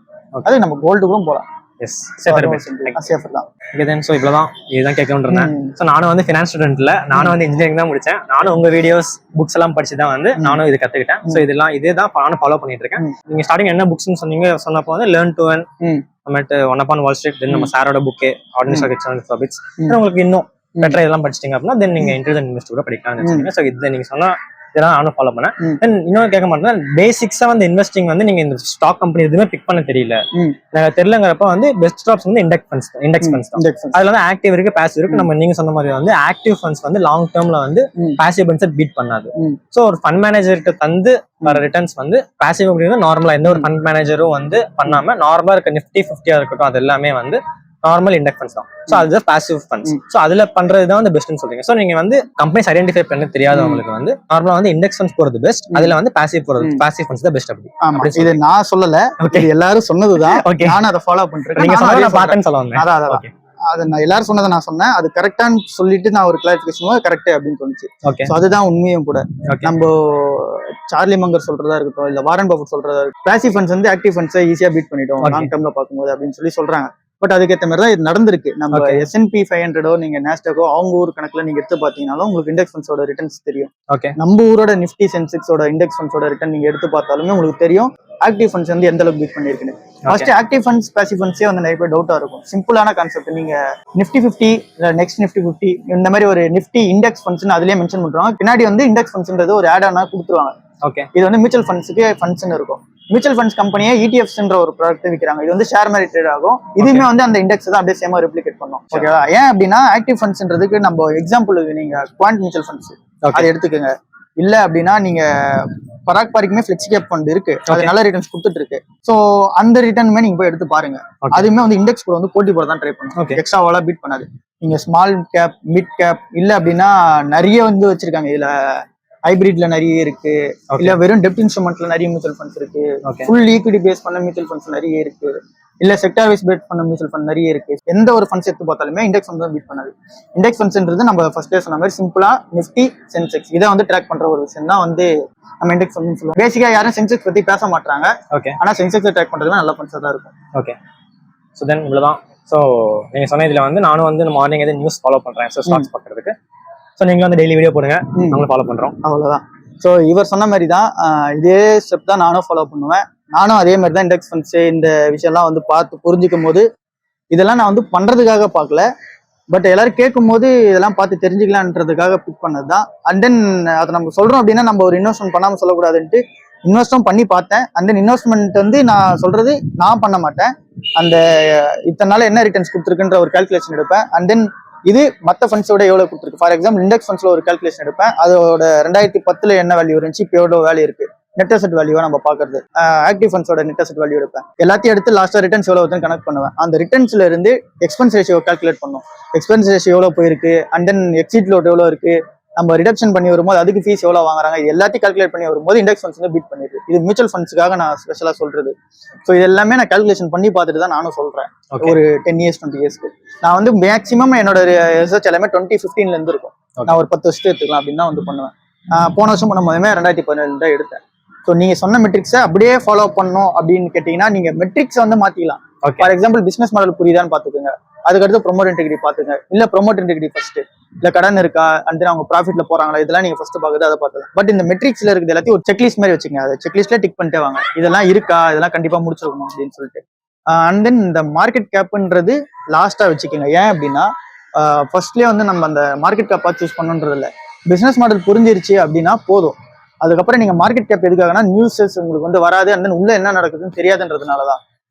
அது நம்ம கோல்டுக்கும் போகலாம். எஸ், சேஃபர் தான். Okay then. ஸோ இவ்வளோதான், இதுதான் கேட்கணும்னு இருந்தேன். ஸோ நானும் வந்து ஃபினான்ஸ் ஸ்டூடெண்ட்ல, நானும் வந்து இன்ஜினியரிங் தான் முடிச்சேன். நானும் உங்க வீடியோஸ் புக்ஸ் எல்லாம் படிச்சு தான் வந்து நானும் இது கத்துக்கிட்டேன். ஸோ இதே தான் நானும் ஃபாலோ பண்ணிட்டு இருக்கேன். நீங்க ஸ்டார்டிங் என்ன புக்ஸ்ன்னு சொன்னப்போ வந்து லேர்ன் டு earn, நம்மட்டு one up on Wall Street, then நம்ம சாரோட புக்கே ஆர்டினரி ஸ்டாக் எக்ஸ்சேஞ்ச் ஹாபிட்ஸ். உங்களுக்கு இன்னும் பெட்டரா இதெல்லாம் படிச்சிட்டீங்க அப்படின்னா தென் நீங்க இன்டெலிஜென்ட் இன்வெஸ்ட் கூட படிக்கலாம்னு வச்சுக்கோங்க. ஸோ இதை நீங்க சொன்னா இதெல்லாம் நானும் ஃபாலோ பண்ணேன். தென் இன்னொரு கேட்க மாட்டேன், பேசிக்ஸா வந்து இன்வெஸ்டிங் வந்து நீங்க இந்த ஸ்டாக் கம்பெனி எதுவுமே பிக் பண்ண தெரியல, எனக்கு தெரியலங்கிறப்ப வந்து பெஸ்ட் ஸ்டாக்ஸ் வந்து இண்டெக்ஸ் ஃபண்ட்ஸ் தான். அதுல வந்து ஆக்டிவ் இருக்கு, பாசிவ் இருக்கு. நம்ம நீங்க சொன்ன மாதிரி வந்து ஆக்டிவ் ஃபண்ட்ஸ் வந்து லாங் டேர்ம்ல வந்து பாசிவ் ஃபண்ட்ஸை பீட் பண்ணாது. ஸோ ஒரு ஃபண்ட் மேனேஜர்கிட்ட தந்து வர ரிட்டர்ன்ஸ் வந்து பாசிவ் அப்படிங்கிறது நார்மலா எந்த ஒரு ஃபண்ட் மேனேஜரும் வந்து பண்ணாம நார்மலா இருக்க நிஃப்டி 50 இருக்கட்டும், அது எல்லாமே வந்து நார்மல் இண்டெக்ஸ் ஃபண்ட்ஸ் தான். ஸோ அதுதான் பாசிவ் ஃபண்ட்ஸ். ஸோ அதுல பண்றது தான் வந்து பெஸ்ட்னு சொல்றீங்க. ஸோ நீங்க வந்து கம்பெனிஸ் ஐடென்டிஃபை பண்ண தெரியாதவங்களுக்கு வந்து நார்மலா வந்து இண்டெக்ஸ் ஃபண்ட்ஸ் போறது பெஸ்ட், அதுல வந்து பாசிவ் ஃபண்ட்ஸ் தான் பெஸ்ட். அப்படி இது நான் சொல்லல, எல்லாரும் சொன்னதுதான். நானும் அதை ஃபாலோ பண்றேன். நீங்க பார்த்தேன்னு சொல்லுவாங்க. அதான் அது நான் எல்லாரும் சொன்னதை நான் சொன்னேன். அது கரெக்டான்னு சொல்லிட்டு நான் ஒரு கிளாரிபிகேஷன் கரெக்ட் அப்படின்னு தோணுச்சு. அதுதான் உண்மையும் கூட. நம்ம சார்லி மங்கர் சொல்றதா இருக்கட்டும், இல்ல வாரன் பஃபெட் சொல்றதா இருக்கட்டும், பாசிவ் ஃபண்ட்ஸ் வந்து ஆக்டிவ் ஃபண்ட்ஸை ஈஸியா பீட் பண்ணிட்டோம் லாங் டேர்ம்ல பார்க்கும்போது அப்படின்னு சொல்றாங்க. பட் அதுக்கேற்ற மாதிரி தான் இது நடந்திருக்கு. நம்ம S&P 500 நீங்க நாஸ்டாக்கோ அவங்க ஊர் கணக்குல நீங்க எடுத்து பாத்தீங்கன்னாலும் உங்களுக்கு இண்டெக்ஸ் ஃபண்ட்ஸோட ரிட்டர்ன்ஸ் தெரியும். நம்ம ஊரோட நிஃப்டி சென்செக்ஸோட இண்டெக்ஸ் ஃபண்ட்ஸோட ரிட்டர்ன் நீங்க எடுத்து பார்த்தாலுமே உங்களுக்கு தெரியும் ஆக்டிவ் ஃபண்ட்ஸ் வந்து எந்த அளவுக்கு பீட் பண்ணிருக்குன்னு. ஃபர்ஸ்ட் ஆக்டிவ் ஃபண்ட்ஸ் பாசிவ் ஃபண்ட்ஸே வந்து நிறைய பேர் டவுட்டா இருக்கும். சிம்பிளான கான்செப்ட். நீங்க நிஃப்டி 50 நெக்ஸ்ட் நிஃப்டி 50 இந்த மாதிரி ஒரு நிஃப்டி இண்டெக்ஸ் ஃபண்ட்ஸ் அதுலயே மென்ஷன் பண்றாங்க. பின்னாடி வந்து இண்டெக்ஸ் ஃபண்ட்ஸ்ன்றது ஒரு ஆட் ஆனா கொடுத்துருவாங்க. இது வந்து மியூச்சுவல் ஃபண்ட்ஸுக்கு ஃபண்ட்ஸ்ன்னு இருக்கும். மியூச்சுவல் ஃபண்ட்ஸ் கம்பெனியே ETFsன்ற ஒரு ப்ராடக்ட் விற்கிறாங்க. இது வந்து ஷேர் மாதிரி ட்ரேட் ஆகும். இதுவுமே வந்து அந்த இண்டெக்ஸ் தான் அப்படியே சேமா ரெப்ளிகேட் பண்ணும். ஓகேவா? ஏன் அப்படின்னா ஆக்டிவ் ஃபண்ட்ஸ்ன்றதுக்கு நம்ம எக்ஸாம்பிளுக்கு நீங்க குவாண்ட் மியூச்சுவல் ஃபண்ட்ஸ் அதை எடுத்துக்கோங்க. இல்ல அப்படின்னா நீங்க பராக் பாரிக்குமே ஃபிளெக்ஸி கேப் ஃபண்ட் இருக்கு, அது நல்ல ரிட்டர்ன்ஸ் கொடுத்துட்டு இருக்கு. சோ அந்த ரிட்டர்னுமே நீங்க போய் எடுத்து பாருங்க. அதுவுமே வந்து இண்டெக்ஸ் கூட வந்து போட்டி போட தான் ட்ரை பண்ணும். எக்ஸ்ட்ராவால பீட் பண்ணாது. நீங்க ஸ்மால் கேப், மிட் கேப், இல்ல அப்படின்னா நிறைய வந்து வச்சிருக்காங்க. இதுல ஹைபிரிட்ல நிறைய இருக்கு, இல்ல வெறும் டெப்ட் இன்ஸ்ட்ருமெண்ட்ல நிறைய மியூச்சுவல் ஃபண்ட்ஸ் இருக்கு, ஃபுல் ஈக்விட்டி பேஸ் பண்ண மியூச்சுவல் ஃபண்ட்ஸ் நிறைய இருக்கு, இல்ல செக்டார் வைஸ் பேட் பண்ண மியூச்சுவல் ஃபண்ட் நிறைய இருக்கு. எந்த ஒரு ஃபண்ட்ஸ் எடுத்து பார்த்தாலுமே இண்டெக்ஸ் ஃபண்ட் தான் பீட் பண்ணாது. இண்டெக்ஸ் ஃபண்ட்ஸ்ன்றது நம்ம ஃபர்ஸ்டே சொன்ன மாதிரி சிம்பிளா நிஃப்டி சென்செக்ஸ் இதை வந்து ட்ராக் பண்ற ஒரு விஷயம் தான் வந்து நம்ம இண்டெக்ஸ் ஃபண்ட் சொல்லுவோம். பேசிக்கா யாரும் சென்செக்ஸ் பத்தி பேச மாட்டாங்க. ஆனா சென்செக்ஸ் ட்ராக் பண்றது நல்ல ஃபண்ட்ஸா தான் இருக்கும். ஓகே, ஸோ தென் இவ்வளவுதான். ஸோ நீங்க சொன்ன இதுல வந்து நானும் வந்து மார்னிங் எதாவது நியூஸ் ஃபாலோ பண்றேன் ஸ்டாக்ஸ் பார்க்கறதுக்கு. ஸோ நீங்களும் வந்து டெய்லி வீடியோ போடுங்க, நாங்களும் ஃபாலோ பண்றோம். அவ்வளவுதான். ஸோ இவர் சொன்ன மாதிரி தான் இதே ஸ்டெப் தான் நானும் ஃபாலோ பண்ணுவேன். நானும் அதே மாதிரி தான் இண்டெக்ஸ் ஃபண்ட்ஸ் இந்த விஷயம்லாம் வந்து பார்த்து புரிஞ்சுக்கும் போது இதெல்லாம் நான் வந்து பண்றதுக்காக பார்க்கல, பட் எல்லாரும் கேட்கும் போது இதெல்லாம் பார்த்து தெரிஞ்சுக்கலான்றதுக்காக பிக் பண்ணது தான். அண்ட் தென் அதை நம்ம சொல்றோம் அப்படின்னா நம்ம ஒரு இன்வெஸ்ட்மெண்ட் பண்ணாம சொல்லக்கூடாதுன்ட்டு இன்வெஸ்டும் பண்ணி பார்த்தேன். அண்ட் தென் இன்வெஸ்ட்மெண்ட் வந்து நான் சொல்றது நான் பண்ண மாட்டேன். அந்த இத்தனை நாள் என்ன ரிட்டர்ன்ஸ் கொடுத்துருக்குன்ற ஒரு கால்குலேஷன் எடுப்பேன். அண்ட் தென் இது மற்ற ஃபண்ட்ஸோட எவ்வளவு கொடுத்துருக்கு. ஃபார் எக்ஸாம்பிள் இண்டெக்ஸ் ஃபண்ட்ஸ்ல ஒரு கால்குலேஷன் எடுப்பேன். அதோட 2010 என்ன வேல்யூ இருந்துச்சு, இப்போ எவ்வளவு வேல்யூ இருக்கு, நெட் அசெட் வேல்யூவா நம்ம பாக்குறது. ஆக்டிவ் ஃபண்ட்ஸோட நெட் அசெட் வேல்யூ எடுப்பேன். எல்லாத்தையும் எடுத்து லாஸ்டா ரிட்டர்ன்ஸ் எவ்வளவு வருதுன்னு கனெக்ட் பண்ணுவேன். அந்த ரிட்டர்ன்ஸ்ல இருந்து எக்ஸ்பென்ஸ் ரேஷியோ கால்குலேட் பண்ணும். எக்ஸ்பென்ஸ் ரேஷியோ எவ்வளவு போயிருக்கு, அண்ட் தென் எக்ஸிட் லோட் எவ்வளவு இருக்கு, நம்ம ரிடக்ஷன் பண்ணி வரும்போது அதுக்கு ஃபீஸ் எவ்வளவு வாங்குறாங்க, இது எல்லாத்தையும் கால்குலேட் பண்ணி வரும்போது இண்டெக்ஸ் ஃபண்ட்ஸ் வந்து பீட் பண்ணிருக்கு. இது மியூச்சுவல் ஃபண்ட்ஸ்க்காக நான் ஸ்பெஷலா சொல்றது. ஸோ இது எல்லாமே நான் கால்குலேஷன் பண்ணி பார்த்துட்டு தான் நானும் சொல்றேன். ஒரு 10 years 20 yearsக்கு நான் வந்து மேக்ஸிமம் என்னோட ரிசர்ச் எல்லாமே 2015ல இருந்து இருக்கும். நான் ஒரு 10 வருஷத்துக்கு எடுத்துக்கலாம் அப்படின்னு தான் வந்து பண்ணுவேன். போன வருஷம் பண்ண போதுமே 2017 தான் எடுத்தேன். ஸோ நீங்க சொன்ன மெட்ரிக்ஸை அப்படியே ஃபாலோ பண்ணணும் அப்படின்னு கேட்டீங்கன்னா நீங்க மெட்ரிக்ஸை வந்து மாத்திக்கலாம். ஃபார் எக்ஸாம்பிள் பிசினஸ் மாடல் புரியுதான்னு பாத்துக்கோங்க, அதுக்கடுத்து ப்ரொமோட் இன்டெகிரிட்டி பாத்துங்க, இல்ல ப்ரொமோட் இன்டெகிரிட்டி ஃபர்ஸ்ட், இல்ல கடன் இருக்கா, அண்ட் அவங்க ப்ராஃபிட்ல போறாங்களா, இதெல்லாம் நீங்க ஃபர்ஸ்ட் பாக்குறது அதை பார்த்துக்கலாம். பட் இந்த மெட்ரிக்ஸ்ல இருக்குது எல்லாத்தையும் ஒரு செக்லிஸ்ட் மாதிரி வச்சுக்கோங்க. அதை செக்லிஸ்ட்ல டிக் பண்ணிட்டே வாங்க, இதெல்லாம் இருக்கா, இதெல்லாம் கண்டிப்பா முடிச்சிருக்கணும் அப்படின்னு சொல்லிட்டு. அண்ட் தென் இந்த மார்க்கெட் கேப்ன்றது லாஸ்டா வச்சுக்கோங்க. ஏன் அப்படின்னா ஃபர்ஸ்ட்லேயே வந்து நம்ம அந்த மார்க்கெட் கேப்பா சூஸ் பண்ணுன்றது இல்லை. பிசினஸ் மாடல் புரிஞ்சிருச்சு அப்படின்னா போதும். அதுக்கப்புறம் நீங்க மார்க்கெட் கேப் எதுக்காகனா நியூஸஸ் உங்களுக்கு வந்து வராது, அண்ட் தென் உள்ள என்ன நடக்குதுன்னு தெரியாதுன்றதுனாலதான்.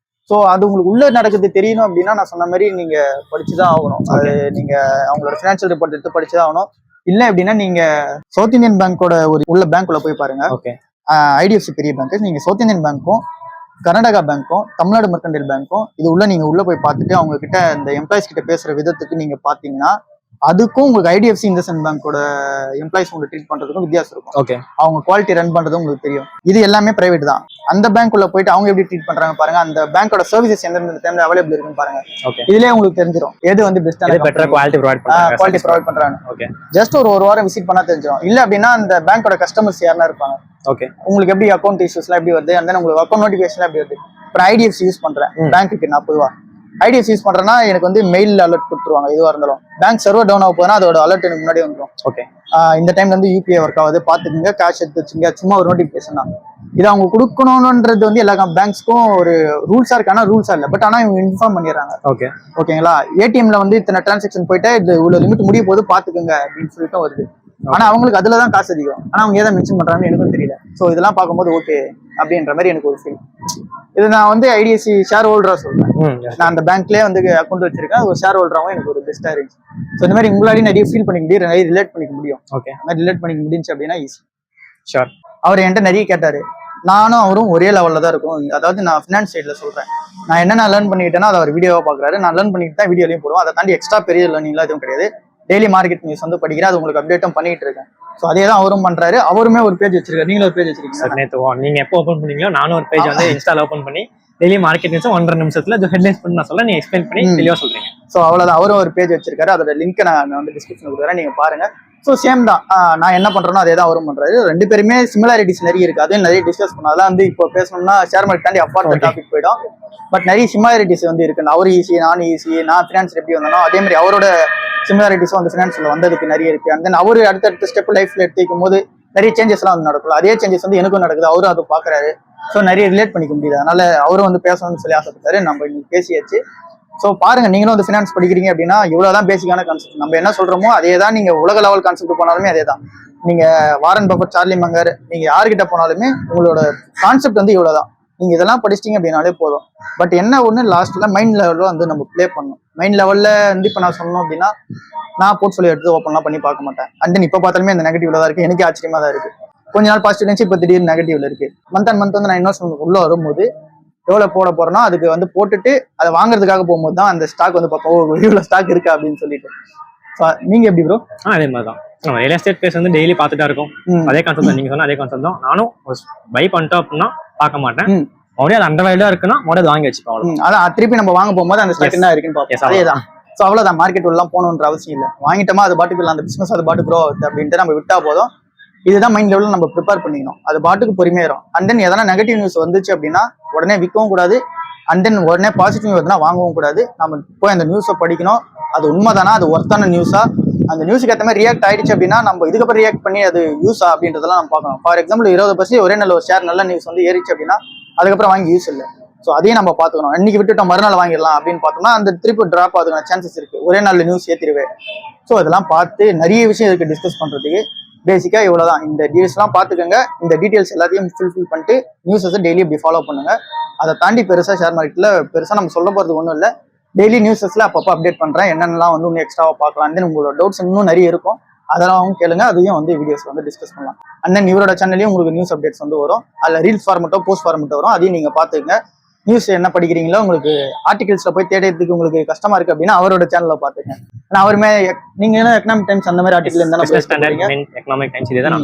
ஸோ அது உங்களுக்கு உள்ள நடக்குது தெரியணும் அப்படின்னா நான் சொன்ன மாதிரி நீங்க படிச்சுதான் ஆகணும். அது நீங்க அவங்களோட ஃபினான்ஷியல் ரிப்போர்ட் எடுத்து படிச்சுதான் ஆகணும். இல்லை அப்படின்னா நீங்க சவுத் இந்தியன் பேங்கோட ஒரு உள்ள பேங்க்குள்ள போய் பாருங்க. IDFC பெரிய பேங்க். நீங்க சவுத் இந்தியன் பேங்க்கும் கர்நாடகா பேங்க்கும் தமிழ்நாடு மெர்கன்டைல் பேங்க்கும் இது உள்ள நீங்க உள்ள போய் பார்த்துட்டு அவங்க கிட்ட இந்த எம்ப்ளாயிஸ் கிட்ட பேசுற விதத்துக்கு நீங்க பாத்தீங்கன்னா அதுக்கும் உங்களுக்கு ஐடிஎஃப்சி இண்டஸ்இண்ட் பேங்கோட எம்ப்ளாயிஸ் உங்களுக்கு ட்ரீட் பண்றதுக்கும் வித்தியாசம் இருக்கும். ஓகே. அவங்க குவாலிட்டி ரன் பண்றது உங்களுக்கு தெரியும். இது எல்லாமே பிரைவேட் தான். அந்த பேங்க் உள்ள போயிட்டு அவங்க எப்படி ட்ரீட் பண்றாங்க பாருங்க, அந்த பேங்கோட சர்வீசஸ் எந்தெந்த டைம்ல அவைலபிள் இருக்குன்னு பாருங்க. ஓகே. இதுலயே உங்களுக்கு தெரிஞ்சிடும் எது வந்து பெஸ்ட்டான குவாலிட்டி ப்ரொவைட் பண்றாங்க. ஓகே. ஜஸ்ட் ஒரு வாரம் விசிட் பண்ணா தெரிஞ்சிடும். இல்ல அப்படின்னா அந்த பேங்கோட கஸ்டமர்ஸ் யாரா இருப்பாங்க. ஓகே. உங்களுக்கு எப்படி அக்கௌண்ட் இஷ்யூஸ்லாம் எப்படி வருது, அந்த உங்களுக்கு அக்கௌண்ட் நோட்டிஃபிகேஷன் எப்படி வருது. இப்போ ஐடிஎஃப்சி யூஸ் பண்றேன் பேங்க்குக்கு நான் பொதுவா ஐடிஎஃப்சி யூஸ் பண்றேன்னா எனக்கு வந்து மெயில் அலர்ட் கொடுத்துருவாங்க. எதுவாக இருந்தாலும் பேங்க் சர்வர் டவுன் ஆக போதுனா அதோட அலர்ட் எனக்கு முன்னாடி வந்துடும். ஓகே. இந்த டைம்ல வந்து யூபிஐ ஒர்க் ஆகுது பாத்துக்கோங்க, கேஷ் எடுத்து வச்சுங்க, சும்மா ஒரு நோட்டிஃபிகேஷன் தான். இது அவங்க கொடுக்கணும்ன்றது வந்து எல்லா பேங்க்ஸ்க்கும் ஒரு ரூல்ஸா இருக்கு. ஆனா ரூல்ஸா இல்லை, பட் ஆனா இவங்க இன்ஃபார்ம் பண்ணிடுறாங்க. ஓகே. ஓகேங்களா. ஏடிஎம்ல வந்து இத்தனை டிரான்சாக்ஷன் போயிட்டு இது இவ்வளவு லிமிட் முடிய போது பாத்துக்கோங்க அப்படின்னு சொல்லிட்டு வருது. ஆனா அவங்களுக்கு அதுலதான் காசு அதிகம். ஆனா அவங்க ஏதாவது மென்ஷன் பண்றாங்கன்னு எனக்கும் தெரியல. சோ இதெல்லாம் பார்க்கும்போது ஓகே அப்படின்ற மாதிரி எனக்கு ஒரு ஃபீல். இது நான் வந்து ஐடிஎஃப்சி ஷேர் ஹோல்டரா சொல்றேன். நான் அந்த பேங்க்லயே வந்து அக்கௌண்ட் வச்சிருக்கேன். ஒரு ஷேர் ஹோல்டராகவும் எனக்கு ஒரு பெஸ்டா இருந்துச்சு. ஸோ இந்த மாதிரி உங்களாலையும் நிறைய ஃபீல் பண்ணிக்க முடியும், நிறைய ரிலேட் பண்ணிக்க முடியும். ஓகே. அந்த மாதிரி ரிலேட் பண்ணிக்க முடிஞ்சு அப்படின்னா ஈஸி. ஷூர். அவர் என்கிட்ட நிறைய கேட்டாரு. நானும் அவரும் ஒரே லெவல்ல தான் இருக்கும். அதாவது நான் ஃபினான்ஸ் சைட்ல சொல்றேன். நான் என்னென்ன லேர்ன் பண்ணிக்கிட்டேன்னா அதை அவர் வீடியோவா பாக்குறாரு. நான் லேர்ன் பண்ணிட்டு தான் வீடியோலையும் போடுவோம். அதை தாண்டி எக்ஸ்ட்ரா பெரிய லேர்னிங்லாம் எதுவும் கிடையாது. டெய்லி மார்க்கெட் நியூஸ் வந்து படிக்கிறேன், அது உங்களுக்கு அப்டேட்டும் பண்ணிட்டு இருக்கேன். ஸோ அதே தான் அவரும் பண்றாரு. அவருமே ஒரு பேஜ் வச்சிருக்காரு. நீங்களும் ஒரு பேஜ் வச்சிருக்கீங்க. நேற்று நீங்க எப்போ ஓப்பன் பண்ணீங்களோ நானும் ஒரு பேஜ் வந்து இன்ஸ்டால ஓப்பன் பண்ணி டெய்லி மார்க்கெட் நியூஸ் 1.5 நிமிஷத்துல ஹெட்லைன்ஸ் பண்ணி நான் சொல்ல நீங்க எக்ஸ்பிளைன் பண்ணி தெளிவா சொல்றீங்க. ஸோ அவ்வளவுதான். அவரும் ஒரு பேஜ் வச்சிருக்காரு. அதோட லிங்க் நான் வந்து டிஸ்கிரிப்ஷன் கொடுக்குறேன், நீங்க பாருங்க. ஸோ சேம் தான். நான் என்ன பண்றேனோ அதே தான் அவரும் பண்றாரு. ரெண்டு பேருமே சிமிலாரிட்டிஸ் நிறைய இருக்கு. அதையும் நிறைய டிஸ்கஸ் பண்ணோம். அதெல்லாம் வந்து இப்போ பேசணும்னா ஷேர் மார்க்கெட் தாண்டி அப்பார்ட் டாபிக் போயிடும். பட் நிறைய சிமிலாரிட்டிஸ் வந்து இருக்கு. அவரு ஈஸி, நான் ஈஸி, நான் ஃபினான்ஸ் எப்படி வந்தனோ அதே மாதிரி அவரோட சிமிலாரிட்டிஸும் வந்து ஃபினான்ஸ்ல வந்ததுக்கு நிறைய இருக்கு. அண்ட் தென் அவரு அடுத்தடுத்த ஸ்டெப் லைஃப்ல எடுத்துக்கும் போது நிறைய சேஞ்சஸ் எல்லாம் வந்து நடக்கும். அதே சேஞ்சஸ் வந்து எனக்கும் நடக்குது. அவரும் அதை பாக்குறாரு. ஸோ நிறைய ரிலேட் பண்ணிக்க முடியுது. அதனால அவரும் வந்து பேசணும்னு சொல்லி ஆசைப்பட்டாரு. நம்ம இன்னைக்கு பேசியாச்சு. ஸோ பாருங்க, நீங்களும் வந்து ஃபினான்ஸ் படிக்கிறீங்க அப்படின்னா இவ்வளவுதான் பேசிக்கான கான்செப்ட். நம்ம என்ன சொல்றோமோ அதே தான். நீங்க உலக லெவல் கான்செப்ட் போனாலுமே அதே தான். நீங்க வாரன் பஃபட், சார்லி மங்கர், நீங்க யார்கிட்ட போனாலுமே உங்களோட கான்செப்ட் வந்து இவ்வளவுதான். நீங்க இதெல்லாம் படிச்சிட்டீங்க அப்படின்னாலே போதும். பட் என்ன ஒண்ணு லாஸ்ட்ல மைண்ட் லெவல்ல வந்து நம்ம ப்ளே பண்ணணும். மைண்ட் லெவல்ல வந்து இப்ப நான் சொன்னோம் அப்படின்னா நான் போர்ட்ஃபோலியோ எடுத்து ஓப்பன்லாம் பண்ணி பார்க்க மாட்டேன். அண்ட் தென் இப்ப பார்த்தாலுமே இந்த நெகட்டிவ்ல தான் இருக்கு. எனக்கு ஆச்சரியமா தான் இருக்கு. கொஞ்ச நாள் பாசிட்டிவ் இருந்துச்சு, இப்போ திடீர்னு நெகட்டிவ்ல இருக்கு. மந்த் அண்ட் மந்த் வந்து நான் இன்வெஸ்ட்மெண்ட் உள்ள வரும்போது எவ்வளவு போட போறேன்னா அதுக்கு வந்து போட்டுட்டு அதை வாங்குறதுக்காக போகும்போது தான் அந்த ஸ்டாக் வந்து பார்ப்போம் இவ்வளவு ஸ்டாக் இருக்கா அப்படின்னு சொல்லிட்டு. நீங்க எப்படி ப்ரோ? அதே மாதிரி தான். ரியல் எஸ்டேட் பிளேஸ் வந்து டெய்லி பார்த்துட்டா இருக்கும். அதே கான்செப்ட் தான் நீங்க சொன்ன அதே கான்செப்ட் தான். நானும் பை பண்ணிட்டோம் அப்படின்னா பார்க்க மாட்டேன். மறுபடியும் அது அண்டர் வேல்யூ இருக்குன்னா மறுபடியும் வாங்கி வச்சுப்போம். அதான் திருப்பி நம்ம வாங்க போகும்போது அந்த ஸ்டாக் என்ன இருக்குன்னு பார்ப்போம். அதேதான். ஸோ அவ்வளோதான். மார்க்கெட் எல்லாம் போகணுன்ற அவசியம் இல்லை. வாங்கிட்டோமா அது பாட்டுக்கு இல்லை, அந்த பிசினஸ் அது பாட்டு க்ரோ ஆகுது அப்படின்ட்டு நம்ம விட்டா போதும். இதுதான் மைண்ட் லெவலில் நம்ம ப்ரிப்பேர் பண்ணிக்கணும். அது பாட்டுக்கு பொறுமையாயிரும். அண்ட் தென் எதனா நெகட்டிவ் நியூஸ் வந்துச்சு அப்படின்னா உடனே விற்கவும் கூடாது. அண்ட் தென் உடனே பாசிட்டிவ் நியூஸ் வந்துன்னா வாங்கவும் கூடாது. நம்ம போய் அந்த நியூஸை படிக்கணும். அது உண்மைதானா, அது ஒர்த்தான நியூஸா, அந்த நியூஸுக்கு ஏற்ற மாதிரி ரியாக்ட் ஆயிடுச்சு அப்படின்னா நம்ம இதுக்கப்புறம் ரியாக்ட் பண்ணி அது யூஸா அப்படின்றதெல்லாம் நம்ம பார்க்கணும். ஃபார் எக்ஸாம்பிள் 20% ஒரே நல்ல ஒரு ஷேர் நல்ல நியூஸ் வந்து ஏறிச்சு அப்படின்னா அதுக்கப்புறம் வாங்கி யூஸ் இல்லை. ஸோ அதையும் நம்ம பார்த்துக்கணும். இன்னைக்கு விட்டுட்டோம் மறுநாள் வாங்கிடலாம் அப்படின்னு பார்த்தோம்னா அந்த திருப்பி ட்ராப் ஆகுதுக்கான சான்சஸ் இருக்கு. ஒரே நாள் நியூஸ் ஏற்றிடுவேன். ஸோ அதெல்லாம் பார்த்து நிறைய விஷயம் இருக்கு டிஸ்கஸ் பண்றதுக்கு. பேசிக்கா இவ்வளவுதான். இந்த டீடைல்ஸ்லாம் பார்த்துக்கோங்க. இந்த டீடைல்ஸ் எல்லாத்தையும் ஃபில் பண்ணிட்டு நியூஸஸ் டெய்லி இப்படி ஃபாலோ பண்ணுங்க. அதை தாண்டி பெருசா ஷேர் மார்க்கெட்ல பெருசா நம்ம சொல்ல போறது ஒன்றும் இல்லை. டெய்லி நியூஸஸ்ல அப்பப்போ அப்டேட் பண்றேன். என்னென்னலாம் வந்து இன்னும் எக்ஸ்ட்ராவா பார்க்கலாம். தென் உங்களோட டவுட்ஸ் இன்னும் நிறைய இருக்கும். அதெல்லாம் கேளுங்க. அதையும் வந்து வீடியோஸ் வந்து டிஸ்கஸ் பண்ணலாம். அண்ட் தென் இவரோட சேனல்லையும் உங்களுக்கு நியூஸ் அப்டேட்ஸ் வந்து வரும். அதில் ரீல்ஸ் ஃபார்மெட்டோ போஸ்ட் ஃபார்மெட்டோ வரும். அதையும் நீங்க பார்த்துக்கங்க. நியூஸ் என்ன படிக்கிறீங்களோ உங்களுக்கு ஆர்டிகல்ஸ்ல போய் தேடுறதுக்கு உங்களுக்கு கஷ்டமா இருக்கு அப்படின்னா அவரோட சேனல்ல பாத்துக்கேன். ஆனா அவருமே நீங்க எக்கனாமிக் டைம்ஸ் அந்த மாதிரி ஆர்டிகல் இருந்தாலும்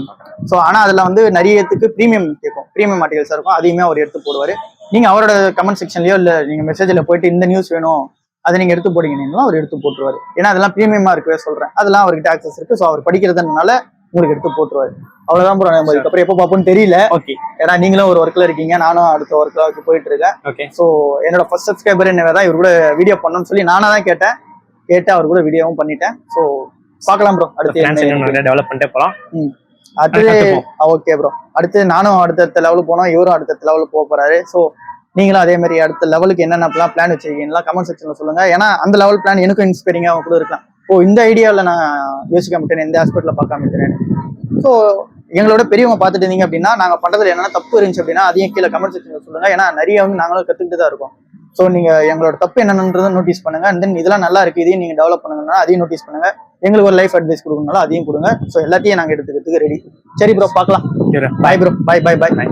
ஸோ ஆனா அதுல வந்து நிறையத்துக்கு ப்ரீமியம் கேட்கும். ப்ரீமியம் ஆர்டிகல்ஸ் இருக்கும். அதையுமே அவர் எடுத்து போடுவாரு. நீங்க அவரோட கமெண்ட் செக்ஷன்லயோ இல்ல நீங்க மெசேஜ்ல போயிட்டு இந்த நியூஸ் வேணும் அதை நீங்க எடுத்து போடுங்கன்னு அவர் எடுத்து போட்டுருவாரு. ஏன்னா அதெல்லாம் ப்ரீமியமா இருக்கவே சொல்றேன். அதெல்லாம் அவர்கிட்ட ஆக்சஸ் இருக்கு. ஸோ அவர் படிக்கிறதுனால உங்களுக்கு எடுத்து போட்டுருவாரு. அவ்வளவுதான் ப்ரோ. நம்ம இதுக்கப்புறம் எப்போ பார்ப்போம்னு தெரியல. ஓகே. ஏன்னா நீங்களும் ஒரு ஒர்க்ல இருக்கீங்க, நானும் அடுத்த ஒர்க்கு போயிட்டு இருக்கேன். ஓகே. ஸோ என்னோட ஃபர்ஸ்ட் சப்ஸ்கிரைபர் என்னதான் இவர் கூட வீடியோ பண்ணணும்னு சொல்லி நானா தான் கேட்டு அவர் கூட வீடியோவும் பண்ணிட்டேன். ஸோ பார்க்கலாம் ப்ரோ. அடுத்து டெவலப் பண்ணிட்டே போகலாம். அடுத்து ஓகே ப்ரோ. அடுத்து நானும் அடுத்த லெவலுக்கு போனோம், இவரும் அடுத்த லெவலுக்கு போக போறாரு. ஸோ நீங்களும் அதே மாதிரி அடுத்த லெவலுக்கு என்னென்ன பிளான் வச்சிருக்கீங்களா கமெண்ட் செக்ஷன்ல சொல்லுங்க. ஏன்னா அந்த லெவல் பிளான் எனக்கும் இன்ஸ்பைரிங்காக கூட இருக்கலாம். இந்த ஐடியாவில் நான் யோசிக்க மாட்டேன், எந்த ஆஸ்பெக்ட்ல பார்க்க மாட்டேன். ஸோ எங்களோட பெரியவங்க பார்த்துட்டு இருந்தீங்க அப்படின்னா நாங்கள் பண்றதுல என்னென்ன தப்பு இருந்துச்சு அப்படின்னா அதையும் கீழே கமெண்ட் செக்ஷன்ல சொல்லுங்க. ஏன்னா நிறைய வந்து நாங்களும் கற்றுக்கிட்டு தான் இருக்கோம். ஸோ நீங்க எங்களோட தப்பு என்னன்றதை நோட்டீஸ் பண்ணுங்க. அண்ட் தென் இதெல்லாம் நல்லா இருக்கு, இதையும் நீங்க டெவலப் பண்ணுங்கன்னா அதையும் நோட்டீஸ் பண்ணுங்க. எங்களுக்கு ஒரு லைஃப் அட்வைஸ் கொடுக்கணும்னாலும் அதையும் கொடுங்க. ஸோ எல்லாத்தையும் நாங்கள் எடுத்துக்கிறதுக்கு ரெடி. சரி ப்ரோ, பார்க்கலாம். Bye bro. பாய்.